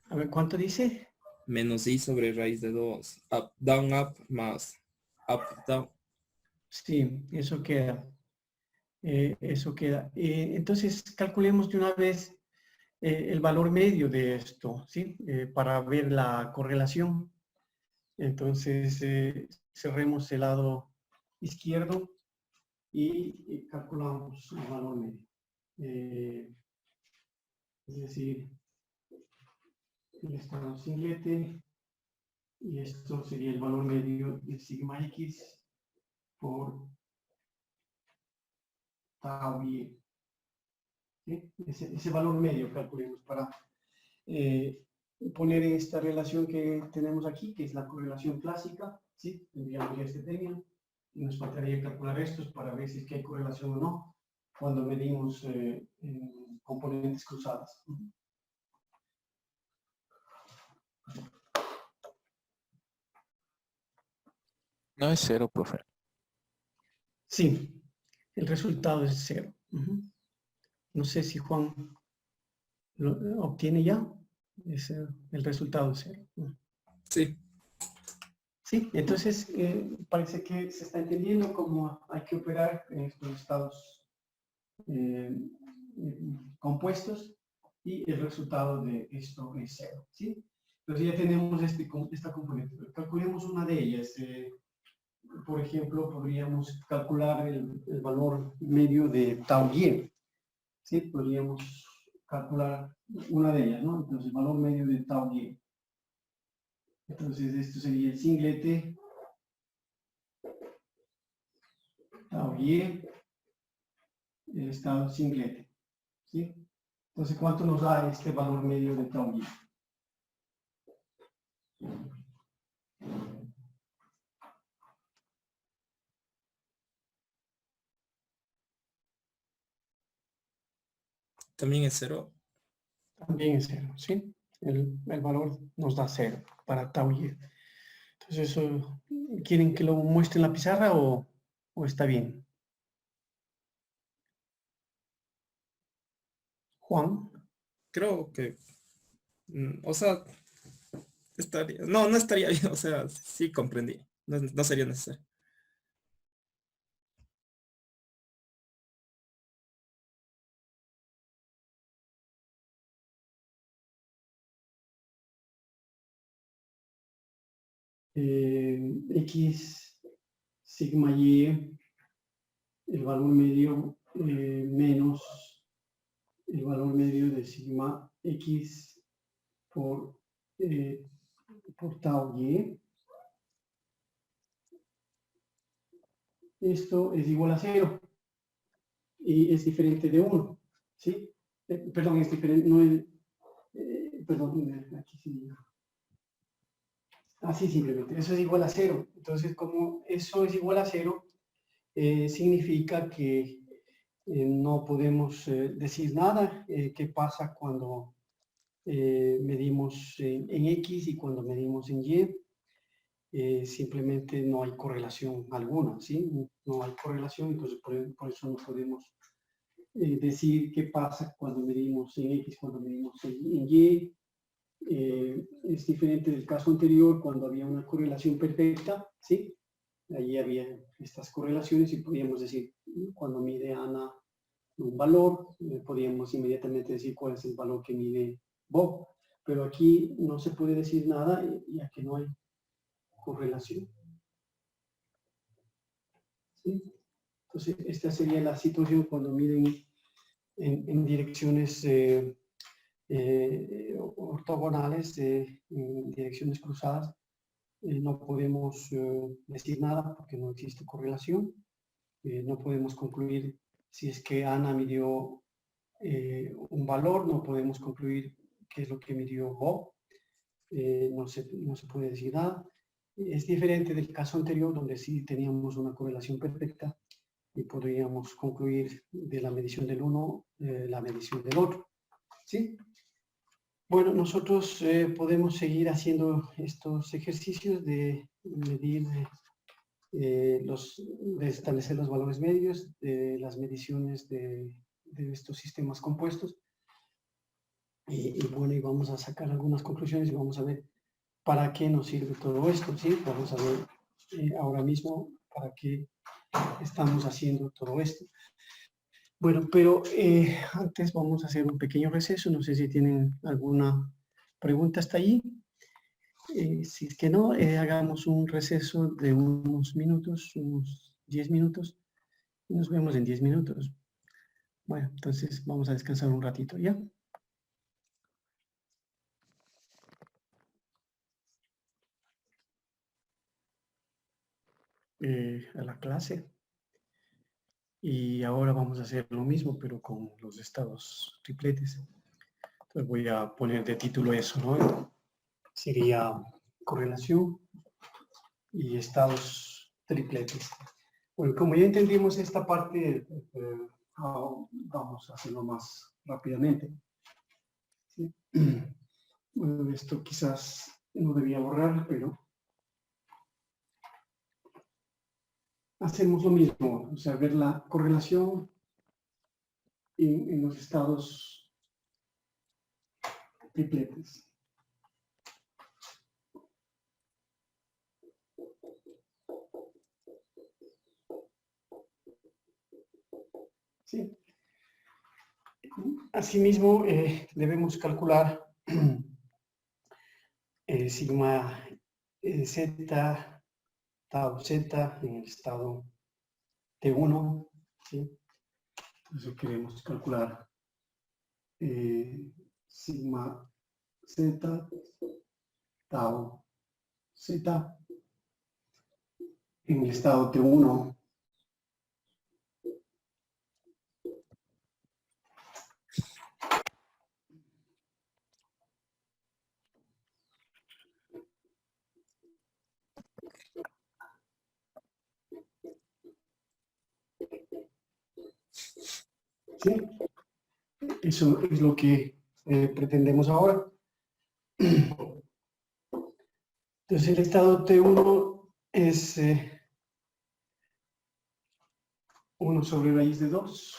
a ver, ¿cuánto dice? Menos y sobre raíz de 2, up, más up, down. Sí, eso queda. Eso queda. Entonces, calculemos de una vez el valor medio de esto, ¿sí? Para ver la correlación. Entonces, cerremos el lado izquierdo y calculamos el valor medio. Es decir, el estado singlete y esto sería el valor medio de sigma x por tau y. ¿Sí? Ese valor medio calculemos para poner en esta relación que tenemos aquí, que es la correlación clásica, ¿sí? Tendríamos ya este término, y nos faltaría calcular estos para ver si es que hay correlación o no, cuando medimos componentes cruzadas. No es 0, profe. Sí, el resultado es 0. No sé si Juan lo obtiene ya. El resultado es 0. Sí. Sí, entonces parece que se está entendiendo cómo hay que operar en estos estados compuestos y el resultado de esto es 0, ¿sí? Entonces ya tenemos esta componente. Calculemos una de ellas. Por ejemplo, podríamos calcular el valor medio de tau y, ¿sí? Podríamos calcular una de ellas, ¿no? Entonces, el valor medio de tau y. Entonces, esto sería el singlete tau y, el estado singlete, ¿sí? Entonces, ¿cuánto nos da este valor medio de tau y? También es 0. También es 0, ¿sí? El valor nos da 0 para tau y. Entonces, eso, ¿quieren que lo muestre en la pizarra o está bien? Juan. Creo que, o sea, estaría, no estaría bien, o sea, sí comprendí. No sería necesario. X sigma y, el valor medio menos el valor medio de sigma x por tau y. Esto es igual a 0 y es diferente de 1, ¿sí? Perdón, es diferente, no es, perdón, aquí sí. Así simplemente, eso es igual a 0. Entonces, como eso es igual a 0, significa que no podemos decir nada. ¿Qué pasa cuando medimos en X y cuando medimos en Y? Simplemente no hay correlación alguna, ¿sí? No hay correlación, entonces por eso no podemos decir qué pasa cuando medimos en X, cuando medimos en Y. Es diferente del caso anterior, cuando había una correlación perfecta, ¿sí? Allí había estas correlaciones y podíamos decir, cuando mide Ana un valor, podíamos inmediatamente decir cuál es el valor que mide Bob. Pero aquí no se puede decir nada ya que no hay correlación. ¿Sí? Entonces, esta sería la situación cuando miden en direcciones ortogonales, en direcciones cruzadas. No podemos decir nada porque no existe correlación. No podemos concluir si es que Ana midió un valor, no podemos concluir qué es lo que midió Bob. No se puede decir nada. Es diferente del caso anterior, donde sí teníamos una correlación perfecta y podríamos concluir de la medición del uno la medición del otro. ¿Sí? Bueno, nosotros podemos seguir haciendo estos ejercicios de medir, de establecer los valores medios de las mediciones de estos sistemas compuestos. Y bueno, y vamos a sacar algunas conclusiones y vamos a ver para qué nos sirve todo esto, ¿sí? Vamos a ver ahora mismo para qué estamos haciendo todo esto. Bueno, pero antes vamos a hacer un pequeño receso. No sé si tienen alguna pregunta hasta allí. Si es que no, hagamos un receso de unos minutos, unos 10 minutos. Y nos vemos en 10 minutos. Bueno, entonces vamos a descansar un ratito, ¿ya? A la clase. Y ahora vamos a hacer lo mismo, pero con los estados tripletes. Entonces voy a poner de título eso, ¿no? Sería correlación y estados tripletes. Bueno, como ya entendimos esta parte, vamos a hacerlo más rápidamente. ¿Sí? Bueno, esto quizás no debía borrar, pero hacemos lo mismo, o sea, ver la correlación en los estados tripletes. asimismo, debemos calcular sigma z, tau z en el estado T1, ¿sí? Entonces queremos calcular sigma z, tau z en el estado T1. ¿Sí? Eso es lo que pretendemos ahora. Entonces el estado T1 es 1 sobre raíz de 2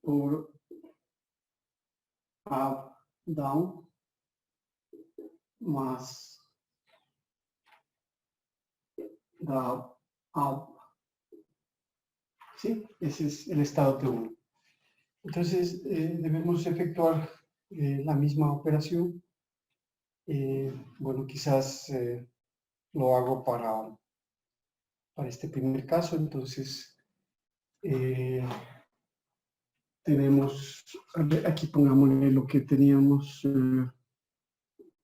por up, down, más down, up. ¿Sí? Ese es el estado T1. Entonces debemos efectuar la misma operación. Bueno, quizás lo hago para este primer caso. Entonces tenemos, aquí pongámosle lo que teníamos,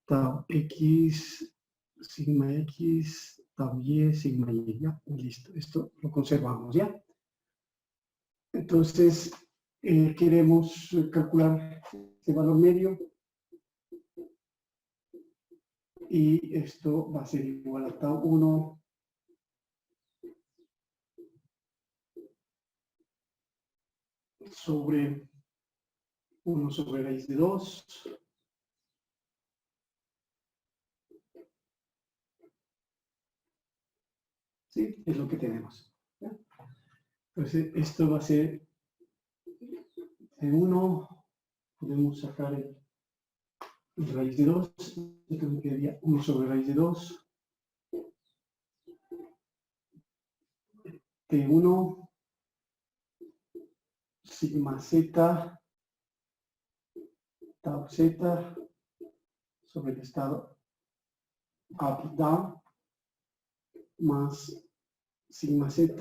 tau x, sigma x, tau y, sigma y, ya, listo, esto lo conservamos, ¿ya? Entonces, queremos calcular este valor medio, y esto va a ser igual a tau 1 sobre 1 sobre raíz de 2 ¿sí? Es lo que tenemos, ¿ya? Entonces, esto va a ser de 1, podemos sacar el raíz de 2, entonces quedaría 1 sobre raíz de 2 T1 sigma z tau z sobre el estado up down más sigma z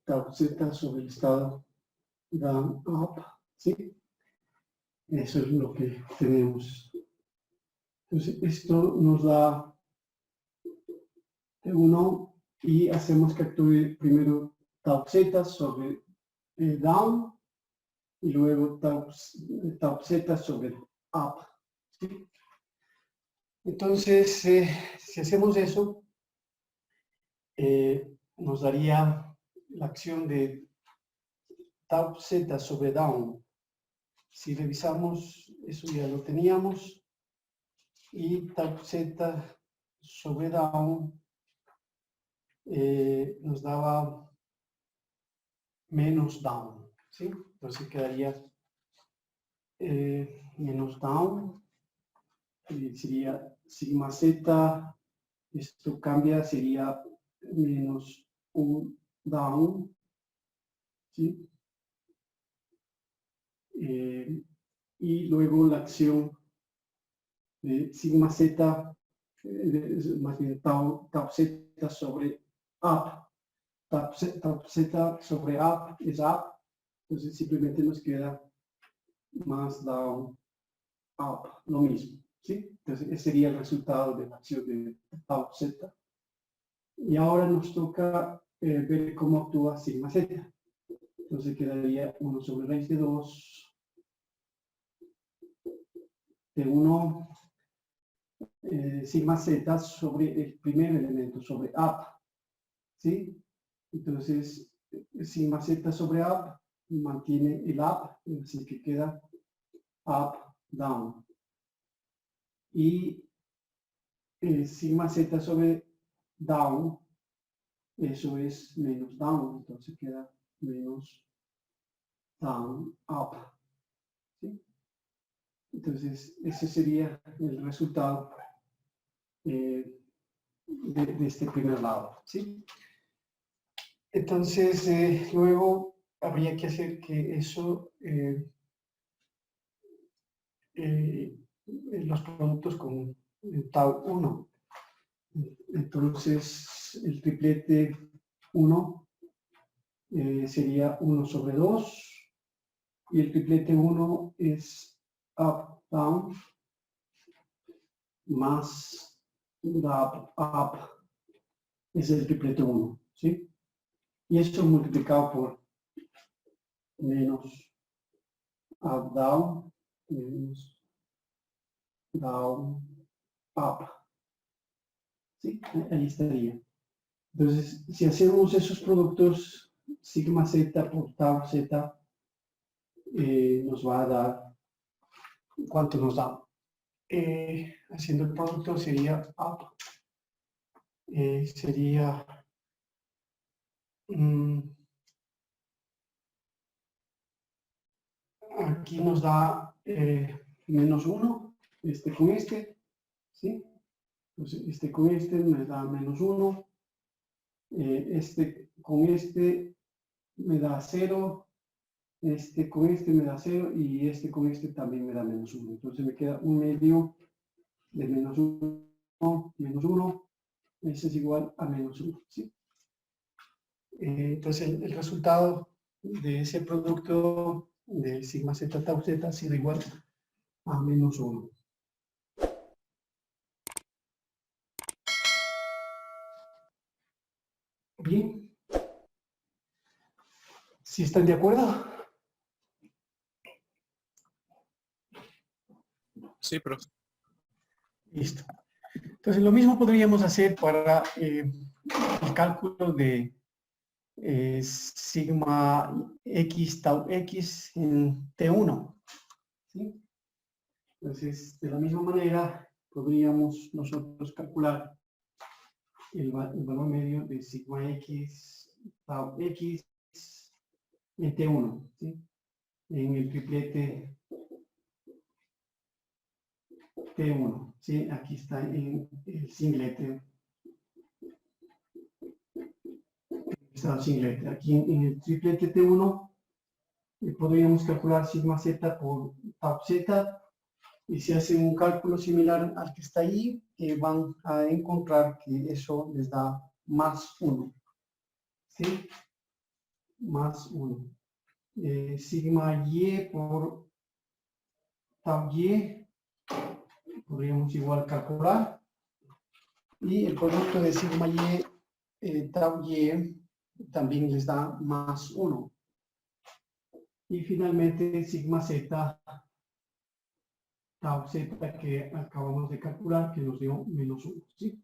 tau z sobre el estado down up, ¿sí? Eso es lo que tenemos. Entonces esto nos da T1 y hacemos que actúe primero tau z sobre down y luego tau z sobre up, ¿sí? Entonces, si hacemos eso, nos daría la acción de tau z sobre down. Si revisamos, eso ya lo teníamos. Y tau z sobre down nos daba menos down, ¿sí? Entonces quedaría menos down, sería sigma z, esto cambia, sería menos un down, ¿sí? Y luego la acción de sigma z, más bien tau z sobre up, tau z sobre up es up, entonces simplemente nos queda más down, up, lo mismo, ¿sí? Entonces ese sería el resultado de la acción de tau z. Y ahora nos toca ver cómo actúa sigma z. Entonces quedaría 1 sobre raíz de 2 de 1 sigma z sobre el primer elemento, sobre up, ¿sí? Entonces sigma z sobre up mantiene el up, así que queda up, down. Y sigma z sobre down, eso es menos down, entonces queda menos down, up, ¿sí? Entonces ese sería el resultado de este primer lado, ¿sí? Entonces, luego habría que hacer que eso, los productos con tau 1. Entonces, el triplete 1 sería 1 sobre 2, y el triplete 1 es up, down, más up, up, es el triplete 1, ¿sí? Y esto multiplicado por menos up, down, menos down, up, ¿sí? Ahí estaría. Entonces, si hacemos esos productos sigma z por tau z, nos va a dar, ¿cuánto nos da? Haciendo el producto sería up, sería aquí nos da menos 1, este con este, ¿sí? Entonces, este con este me da menos 1, este con este me da 0, este con este me da 0 y este con este también me da menos 1. Entonces me queda un medio de menos 1, eso es igual a menos 1, ¿sí? Entonces el resultado de ese producto de sigma z tau z ha sido igual a menos 1. Bien. ¿Sí están de acuerdo? Sí, profe. Listo. Entonces, lo mismo podríamos hacer para el cálculo de sigma x tau x en T1. ¿Sí? Entonces, de la misma manera, podríamos nosotros calcular el valor medio de sigma x tau x en T1, ¿sí? En el triplete T1, ¿sí? Aquí está en el singlete. Está el singlete. Aquí en el triplete T1 podríamos calcular sigma z por tau z, y si hacen un cálculo similar al que está ahí, van a encontrar que eso les da más 1, ¿sí? Más 1. Sigma y por tau y, podríamos igual calcular, y el producto de sigma y tau y también les da más 1. Y finalmente sigma z tau z que acabamos de calcular, que nos dio menos 1, ¿sí?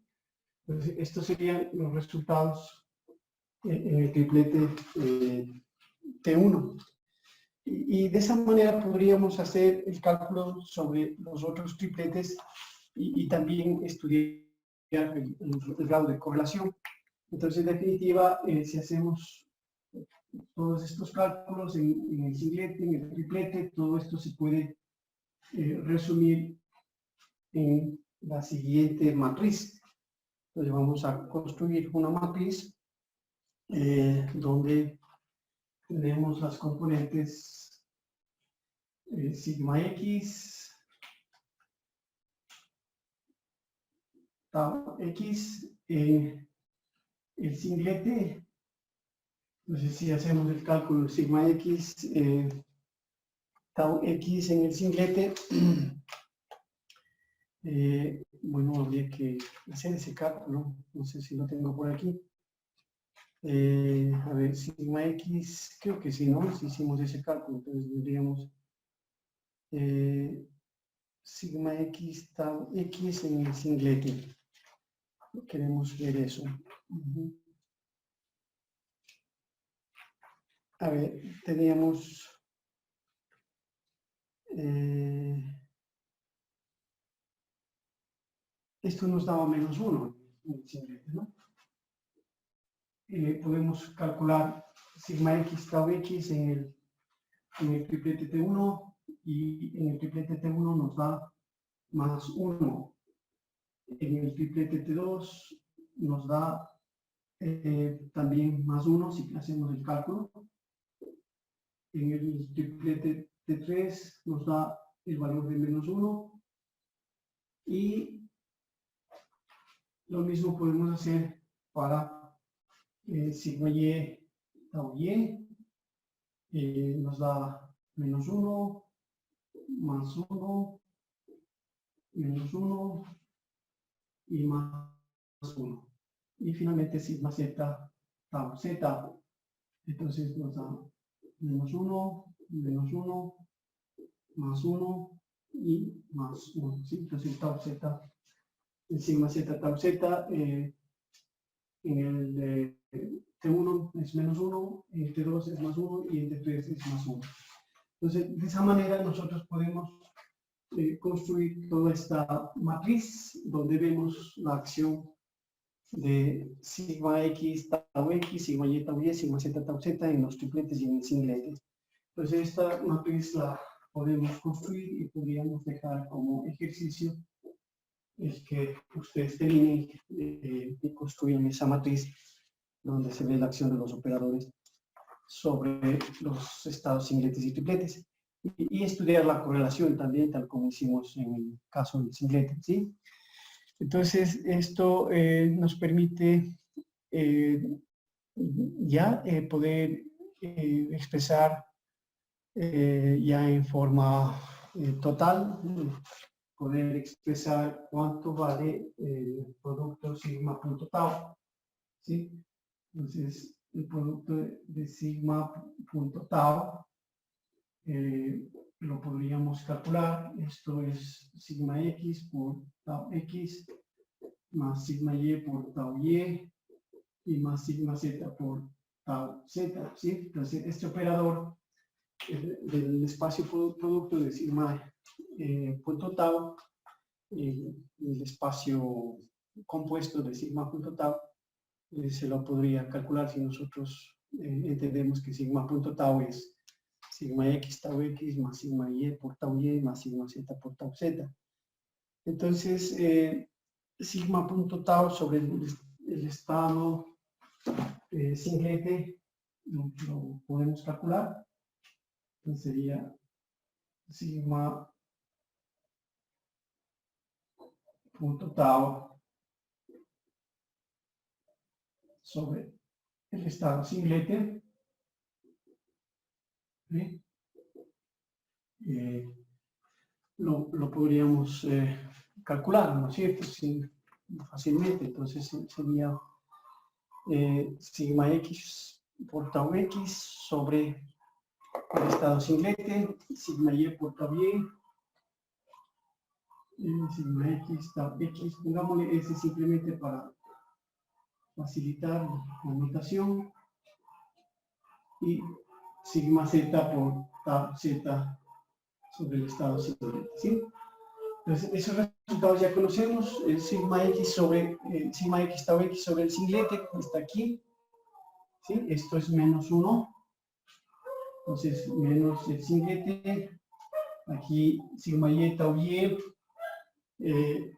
Entonces, estos serían los resultados en el triplete T1. Y de esa manera podríamos hacer el cálculo sobre los otros tripletes y también estudiar el grado de correlación. Entonces, en definitiva, si hacemos todos estos cálculos en el singlete, en el triplete, todo esto se puede resumir en la siguiente matriz. Entonces vamos a construir una matriz donde tenemos las componentes sigma x, tau x, el singlete. Entonces si hacemos el cálculo de sigma x, tau x en el singlete, bueno, habría que hacer ese cálculo, no sé si lo tengo por aquí. A ver, sigma x, creo que sí, ¿no? Si hicimos ese cálculo, entonces tendríamos sigma x tau x en el singlete. Queremos ver eso. A ver, teníamos esto nos daba menos 1 en el singlete, ¿no? Podemos calcular sigma x tau x en el triplete T1, y en el triplete T1 nos da más 1. En el triplete T2 nos da también más 1 si hacemos el cálculo. En el triplete de 3 nos da el valor de menos 1. Y lo mismo podemos hacer para sigma y tau y. Nos da menos 1, más 1, menos 1 y más 1. Y finalmente sigma z tau z. Entonces nos da menos 1, más 1 y más 1. ¿Sí? Entonces tau z, el sigma z tau z, en el de T1 es menos 1, en el T2 es más 1 y en T3 es más 1. Entonces, de esa manera nosotros podemos construir toda esta matriz donde vemos la acción de sigma x tau x, sigma y tau y, sigma z tau z en los tripletes y en el singlete. Entonces esta matriz la podemos construir y podríamos dejar como ejercicio el que ustedes terminen y construyan esa matriz donde se ve la acción de los operadores sobre los estados singletes y tripletes. Y estudiar la correlación también, tal como hicimos en el caso del singlete, ¿sí? Entonces, esto nos permite poder expresar ya en forma total, poder expresar cuánto vale el producto sigma punto tau, ¿sí? Entonces, el producto de sigma punto tau lo podríamos calcular. Esto es sigma x por tau x más sigma y por tau y más sigma z por tau z, ¿sí? Entonces, este operador del espacio producto de sigma punto tau, el espacio compuesto de sigma punto tau, se lo podría calcular si nosotros entendemos que sigma punto tau es sigma x tau x más sigma y por tau y más sigma z por tau z. Entonces, sigma punto tau sobre el estado singlete lo podemos calcular. Entonces sería sigma punto tau sobre el estado singlete. ¿Sí? Lo podríamos calcular, ¿no es cierto? Sí, fácilmente. Entonces sería sigma x por tau x sobre el estado singlete, sigma y por tau y, sigma x tau x, pongámosle ese simplemente para facilitar la notación, y sigma z por tau z sobre el estado singlete, ¿sí? Entonces, esos resultados ya conocemos. El sigma x tau x sobre el singlete está aquí, ¿sí? Esto es menos 1, entonces menos el singlete. Aquí sigma y tau y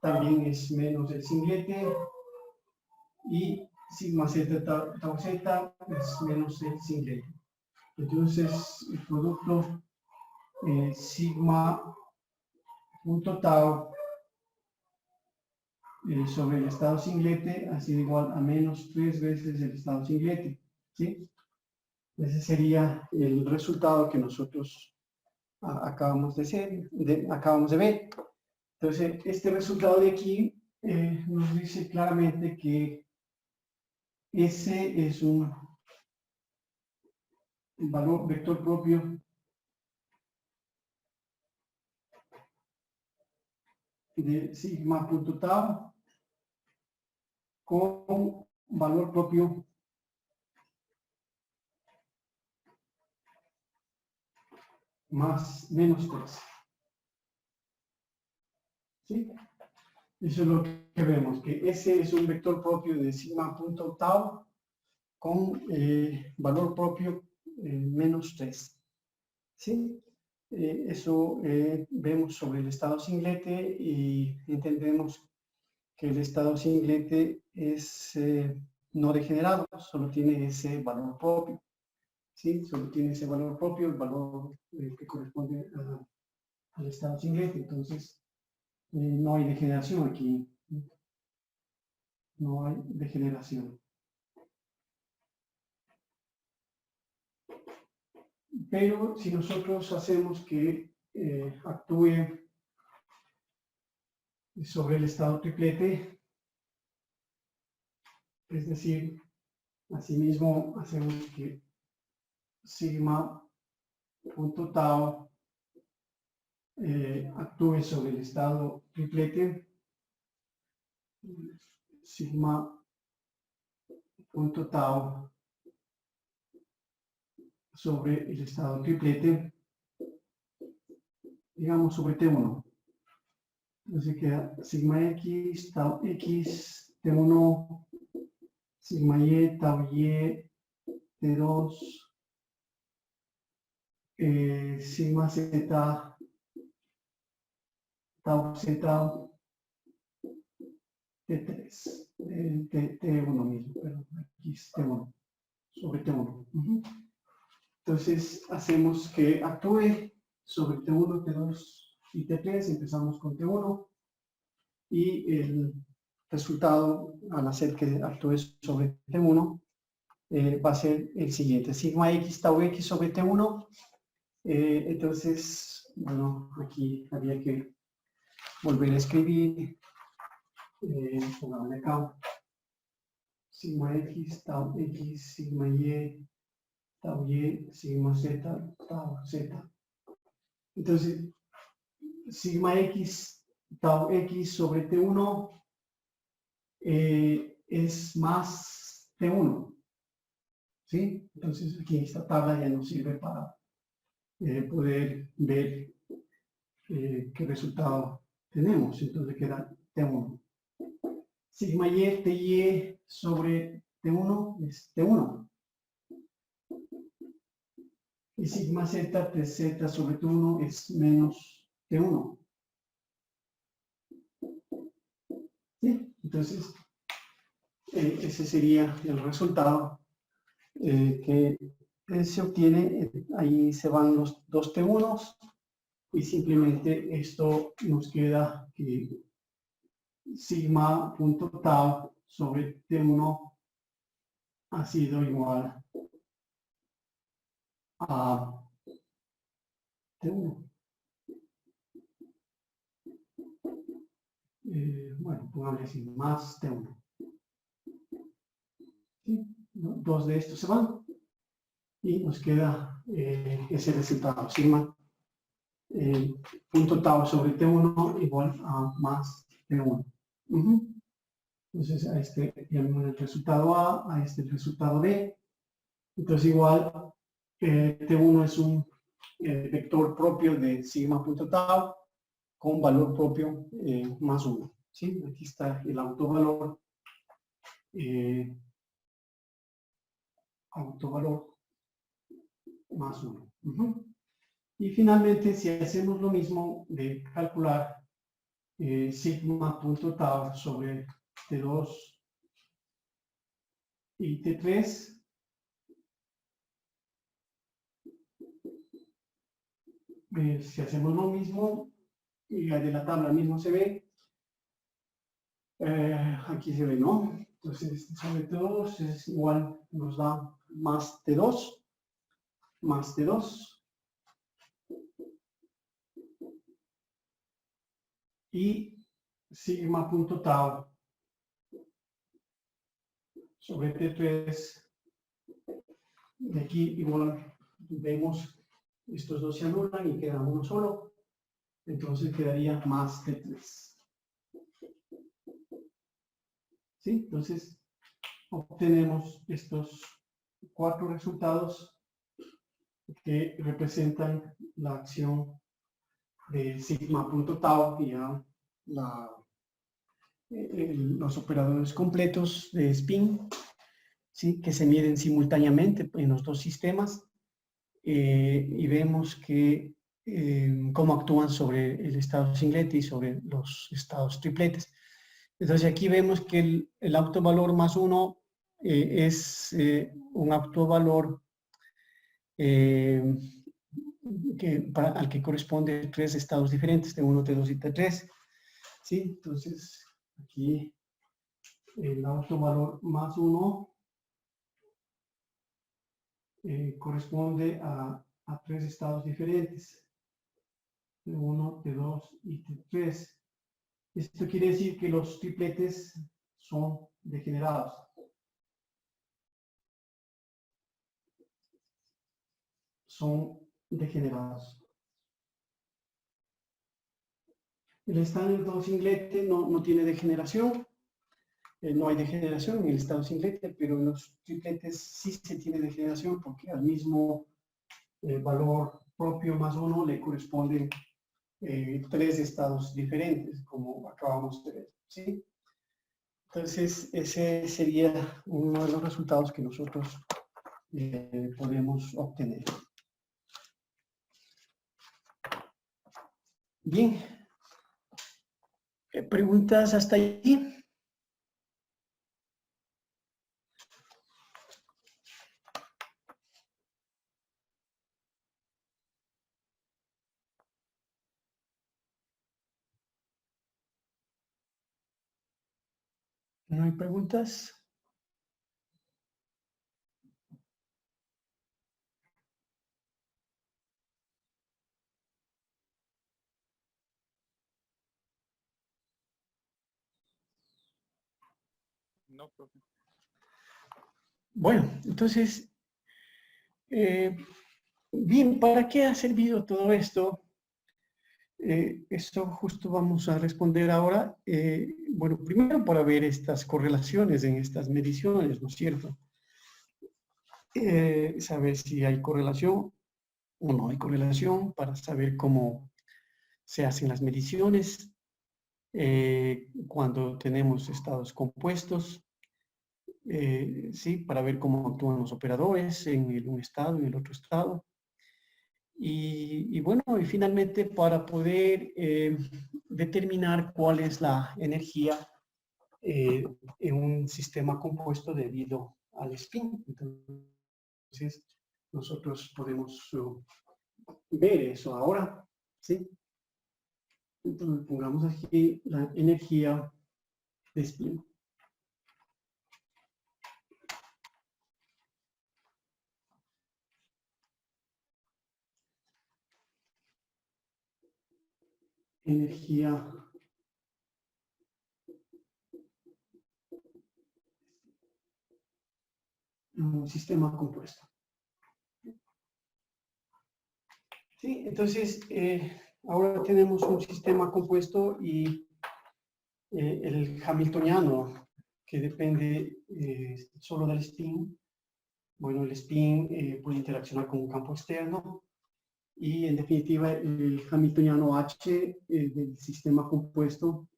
también es menos el singlete, y sigma z tau z es menos el singlete. Entonces el producto sigma punto tau sobre el estado singlete ha sido igual a menos 3 veces el estado singlete, ¿sí? Ese sería el resultado que nosotros acabamos de ver. Entonces, este resultado de aquí nos dice claramente que ese es un valor vector propio de sigma punto tau con valor propio más menos 3. ¿Sí? Eso es lo que vemos, que ese es un vector propio de sigma punto tau con valor propio menos 3. ¿Sí? Eso vemos sobre el estado singlete y entendemos que el estado singlete es no degenerado, solo tiene ese valor propio. ¿Sí? Solo tiene ese valor propio, el valor que corresponde al estado singlete. Entonces, no hay degeneración aquí. No hay degeneración. Pero si nosotros hacemos que actúe sobre el estado triplete, es decir, asimismo hacemos que sigma punto tau actúe sobre el estado triplete, sigma punto tau sobre el estado triplete, digamos sobre T1. Entonces queda sigma x, tau x, T1, sigma y, tau y, T2, sigma z, tau z, T3, T1 mismo, pero aquí es T1, sobre T1. Entonces hacemos que actúe sobre T1, T2 y T3, empezamos con T1 y el resultado al hacer que actúe sobre T1 va a ser el siguiente, sigma x, tau x sobre T1. Entonces, bueno, aquí había que volver a escribir, pongámosle acá, sigma x, tau x, sigma y, tau y, sigma z, tau z. Entonces, sigma x, tau x sobre T1 es más T1. ¿Sí? Entonces, aquí esta tabla ya nos sirve para poder ver qué resultado tenemos. Entonces, queda T1. Sigma y, Ty sobre T1 es T1. Y sigma z, Tz sobre T1 es menos T1. ¿Sí? Entonces, ese sería el resultado que se obtiene. Ahí se van los dos T1s y simplemente esto nos queda que sigma punto tau sobre T1 ha sido igual a T1. Bueno, pongamos así, más T1. ¿Sí? Dos de estos se van y nos queda ese resultado, sigma punto tau sobre T1 igual a más T1. Entonces a este llamamos el resultado A este el resultado B. Entonces igual T1 es un vector propio de sigma punto tau con valor propio más 1. ¿Sí? Aquí está el autovalor. Autovalor más 1. Y finalmente, si hacemos lo mismo de calcular sigma punto tau sobre T2 y T3, si hacemos lo mismo, y de la tabla mismo se ve, aquí se ve, ¿no? Entonces, sobre T2 es igual, nos da más T2, más T2, y sigma punto tau sobre T3, de aquí igual vemos estos dos se anulan y queda uno solo, entonces quedaría más T3. ¿Sí? Entonces obtenemos estos cuatro resultados que representan la acción de sigma punto tau y a los operadores completos de spin, ¿sí? Que se miden simultáneamente en los dos sistemas y vemos que cómo actúan sobre el estado singlete y sobre los estados tripletes. Entonces aquí vemos que el autovalor más 1 es un autovalor al que corresponde 3 estados diferentes, T1, T2 y T3. ¿Sí? Entonces aquí el autovalor más 1 corresponde a 3 estados diferentes, T1, T2 y T3. Esto quiere decir que los tripletes son degenerados. El estado singlete no tiene degeneración. No hay degeneración en el estado singlete, pero en los tripletes sí se tiene degeneración porque al mismo valor propio más 1 le corresponden 3 estados diferentes, como acabamos de ver, ¿sí? Entonces, ese sería uno de los resultados que nosotros podemos obtener. Bien. ¿Preguntas hasta allí? ¿No hay preguntas? No, profe. Bueno, entonces, bien, ¿para qué ha servido todo esto? Esto justo vamos a responder ahora. Bueno, primero para ver estas correlaciones en estas mediciones, ¿no es cierto? Saber si hay correlación o no hay correlación, para saber cómo se hacen las mediciones cuando tenemos estados compuestos, ¿sí? Para ver cómo actúan los operadores en un estado, en el otro estado. Y bueno, y finalmente para poder determinar cuál es la energía en un sistema compuesto debido al spin. Entonces, nosotros podemos ver eso ahora, ¿sí? Entonces, pongamos aquí la energía de spin. Energía en un sistema compuesto. Sí, entonces ahora tenemos un sistema compuesto y el hamiltoniano que depende solo del spin. Bueno, el spin puede interaccionar con un campo externo y en definitiva el hamiltoniano H del sistema compuesto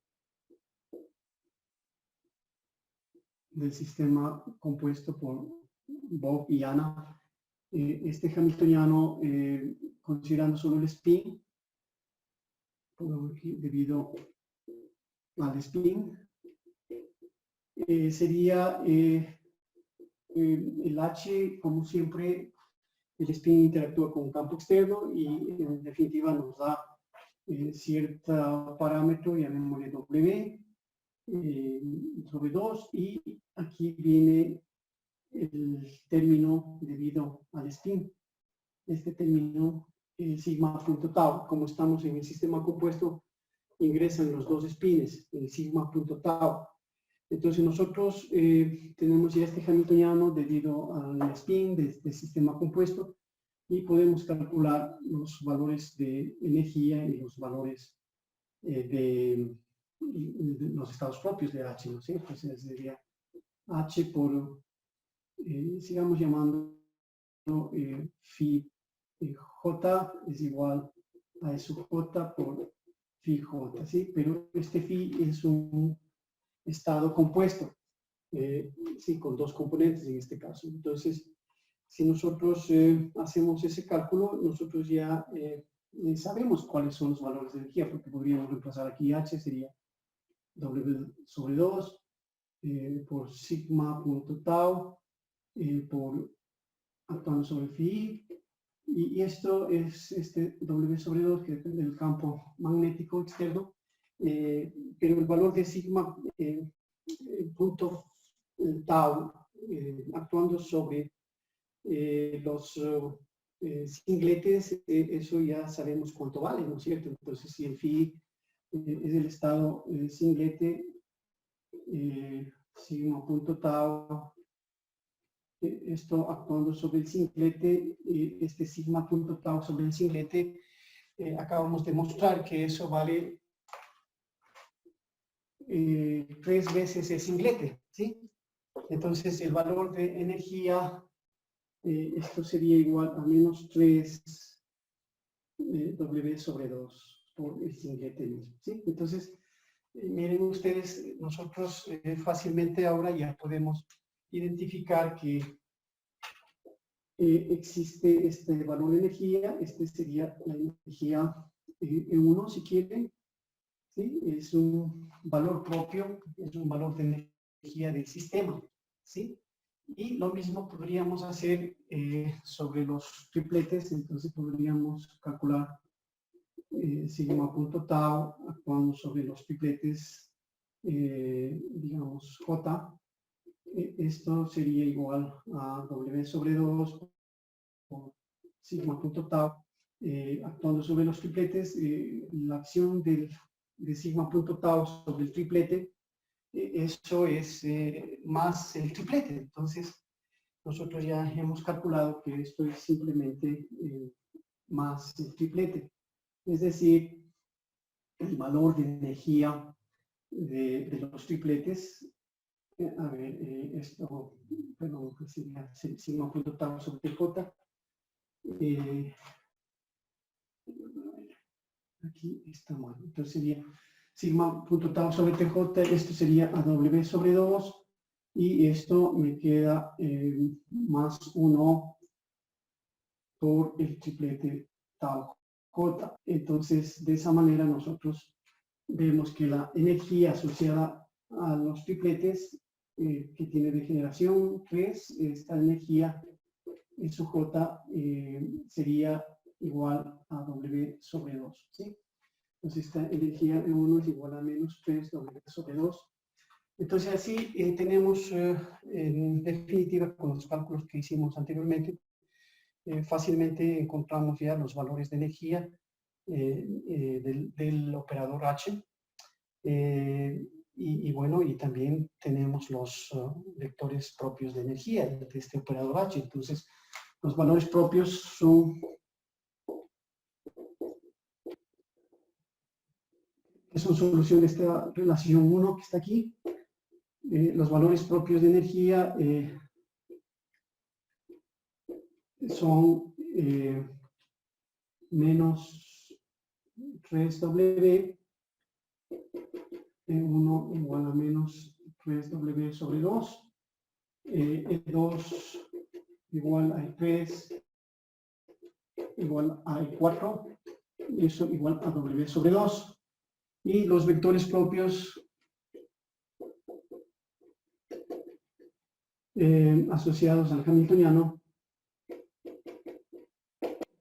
por Bob y Anna. Este hamiltoniano, considerando solo el spin, debido al spin, sería el H, como siempre, el spin interactúa con un campo externo y en definitiva nos da cierto parámetro, llamémosle W, sobre 2, y aquí viene el término debido al spin. Este término sigma.tau, como estamos en el sistema compuesto, ingresan los dos spins, el sigma.tau. Entonces nosotros tenemos ya este hamiltoniano debido al spin de este sistema compuesto y podemos calcular los valores de energía y los valores de los estados propios de H, ¿no es cierto? Entonces sería H por, sigamos llamando phi J es igual a E sub J por phi J, ¿sí? Pero este phi es un estado compuesto, sí, con dos componentes en este caso. Entonces, si nosotros hacemos ese cálculo, nosotros ya sabemos cuáles son los valores de energía, porque podríamos reemplazar aquí H, sería W sobre 2 por sigma punto tau por actuando sobre phi. Y esto es este W sobre 2 que depende del campo magnético externo, pero el valor de sigma punto tau actuando sobre los singletes, eso ya sabemos cuánto vale, ¿no es cierto? Entonces, si el phi es el estado singlete, sigma punto tau, esto actuando sobre el singlete, este sigma punto tau sobre el singlete, acabamos de mostrar que eso vale 3 veces el singlete, ¿sí? Entonces el valor de energía, esto sería igual a menos 3 W sobre 2 por el singlete mismo, ¿sí? Entonces, miren ustedes, nosotros fácilmente ahora ya podemos identificar que existe este valor de energía, este sería la energía E1 si quieren, ¿sí? Es un valor propio, es un valor de energía del sistema, ¿sí? Y lo mismo podríamos hacer sobre los tripletes, entonces podríamos calcular sigma punto tau actuando sobre los tripletes, digamos J. Esto sería igual a W sobre 2 por sigma punto tau actuando sobre los tripletes. La acción de sigma punto tau sobre el triplete, eso es más el triplete. Entonces, nosotros ya hemos calculado que esto es simplemente más el triplete. Es decir, el valor de energía de los tripletes, a ver, esto, perdón, sería sigma punto tau sobre J. Aquí está mal. Entonces sería sigma punto tau sobre TJ, esto sería a W sobre 2, y esto me queda más 1 por el triplete tau J. Entonces, de esa manera nosotros vemos que la energía asociada a los tripletes que tiene degeneración 3, esta energía en su J sería igual a W sobre 2, ¿sí? Entonces esta energía E1 es igual a menos 3 W sobre 2. Entonces así tenemos en definitiva con los cálculos que hicimos anteriormente, fácilmente encontramos ya los valores de energía del operador H. Y bueno, y también tenemos los vectores propios de energía de este operador H. Entonces, los valores propios son solución de esta relación 1 que está aquí. Los valores propios de energía son menos 3W, E1 igual a menos 3W sobre 2, E2 igual a E3 igual a E4, y eso igual a W sobre 2. Y los vectores propios asociados al hamiltoniano,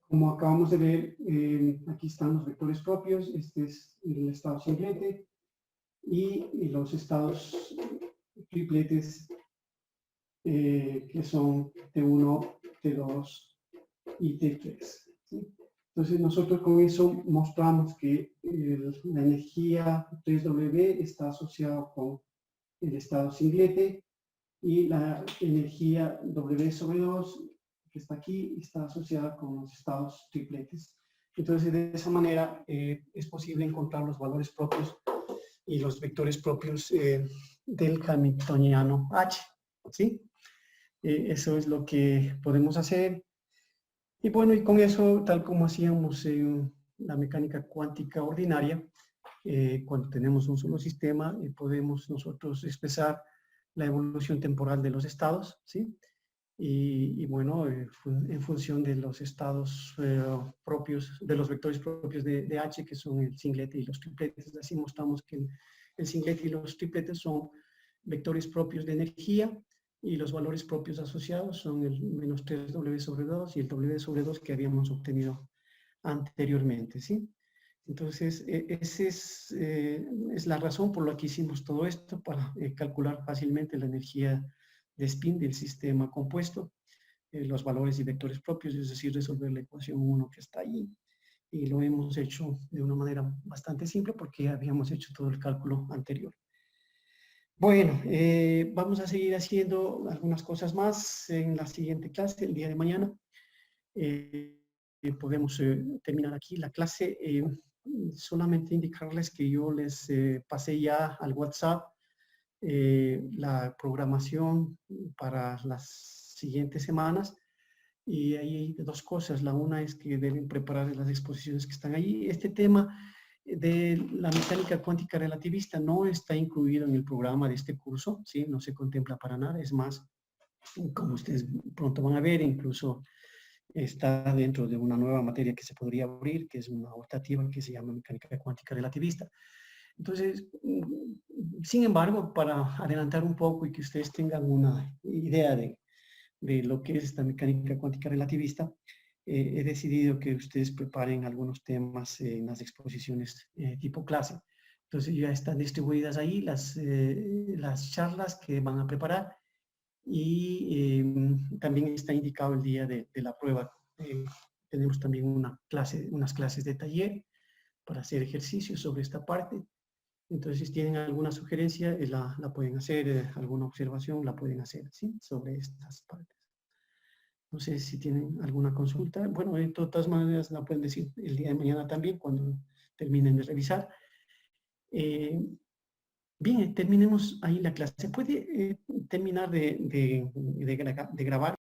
como acabamos de ver, aquí están los vectores propios. Este es el estado singlete y los estados tripletes que son T1, T2 y T3, ¿sí? Entonces nosotros con eso mostramos que la energía 3W está asociada con el estado singlete, y la energía W sobre 2 que está aquí está asociada con los estados tripletes. Entonces de esa manera es posible encontrar los valores propios y los vectores propios del hamiltoniano H, ¿sí? Eso es lo que podemos hacer. Y bueno, y con eso, tal como hacíamos en la mecánica cuántica ordinaria, cuando tenemos un solo sistema, podemos nosotros expresar la evolución temporal de los estados, ¿sí? Y bueno, en función de los estados propios, de los vectores propios de H, que son el singlete y los tripletes, así mostramos que el singlete y los tripletes son vectores propios de energía y los valores propios asociados son el menos 3W sobre 2 y el W sobre 2 que habíamos obtenido anteriormente, ¿sí? Entonces, esa es la razón por la que hicimos todo esto, para calcular fácilmente la energía de spin del sistema compuesto, los valores y vectores propios, es decir, resolver la ecuación 1 que está ahí. Y lo hemos hecho de una manera bastante simple porque habíamos hecho todo el cálculo anterior. Bueno, vamos a seguir haciendo algunas cosas más en la siguiente clase, el día de mañana. Podemos terminar aquí la clase. Solamente indicarles que yo les pasé ya al WhatsApp la programación para las siguientes semanas. Y ahí hay dos cosas. La una es que deben preparar las exposiciones que están allí. Este tema de la mecánica cuántica relativista no está incluido en el programa de este curso, ¿sí? No se contempla para nada. Es más, como ustedes pronto van a ver, incluso está dentro de una nueva materia que se podría abrir, que es una optativa que se llama mecánica cuántica relativista. Entonces, sin embargo, para adelantar un poco y que ustedes tengan una idea de lo que es esta mecánica cuántica relativista, he decidido que ustedes preparen algunos temas en las exposiciones tipo clase. Entonces ya están distribuidas ahí las charlas que van a preparar y también está indicado el día de la prueba. Tenemos también unas clases de taller para hacer ejercicios sobre esta parte. Entonces, si tienen alguna sugerencia, la pueden hacer, alguna observación, la pueden hacer, ¿sí? Sobre estas partes. No sé si tienen alguna consulta. Bueno, de todas maneras la pueden decir el día de mañana también, cuando terminen de revisar. Bien, terminemos ahí la clase. ¿Se puede terminar de grabar?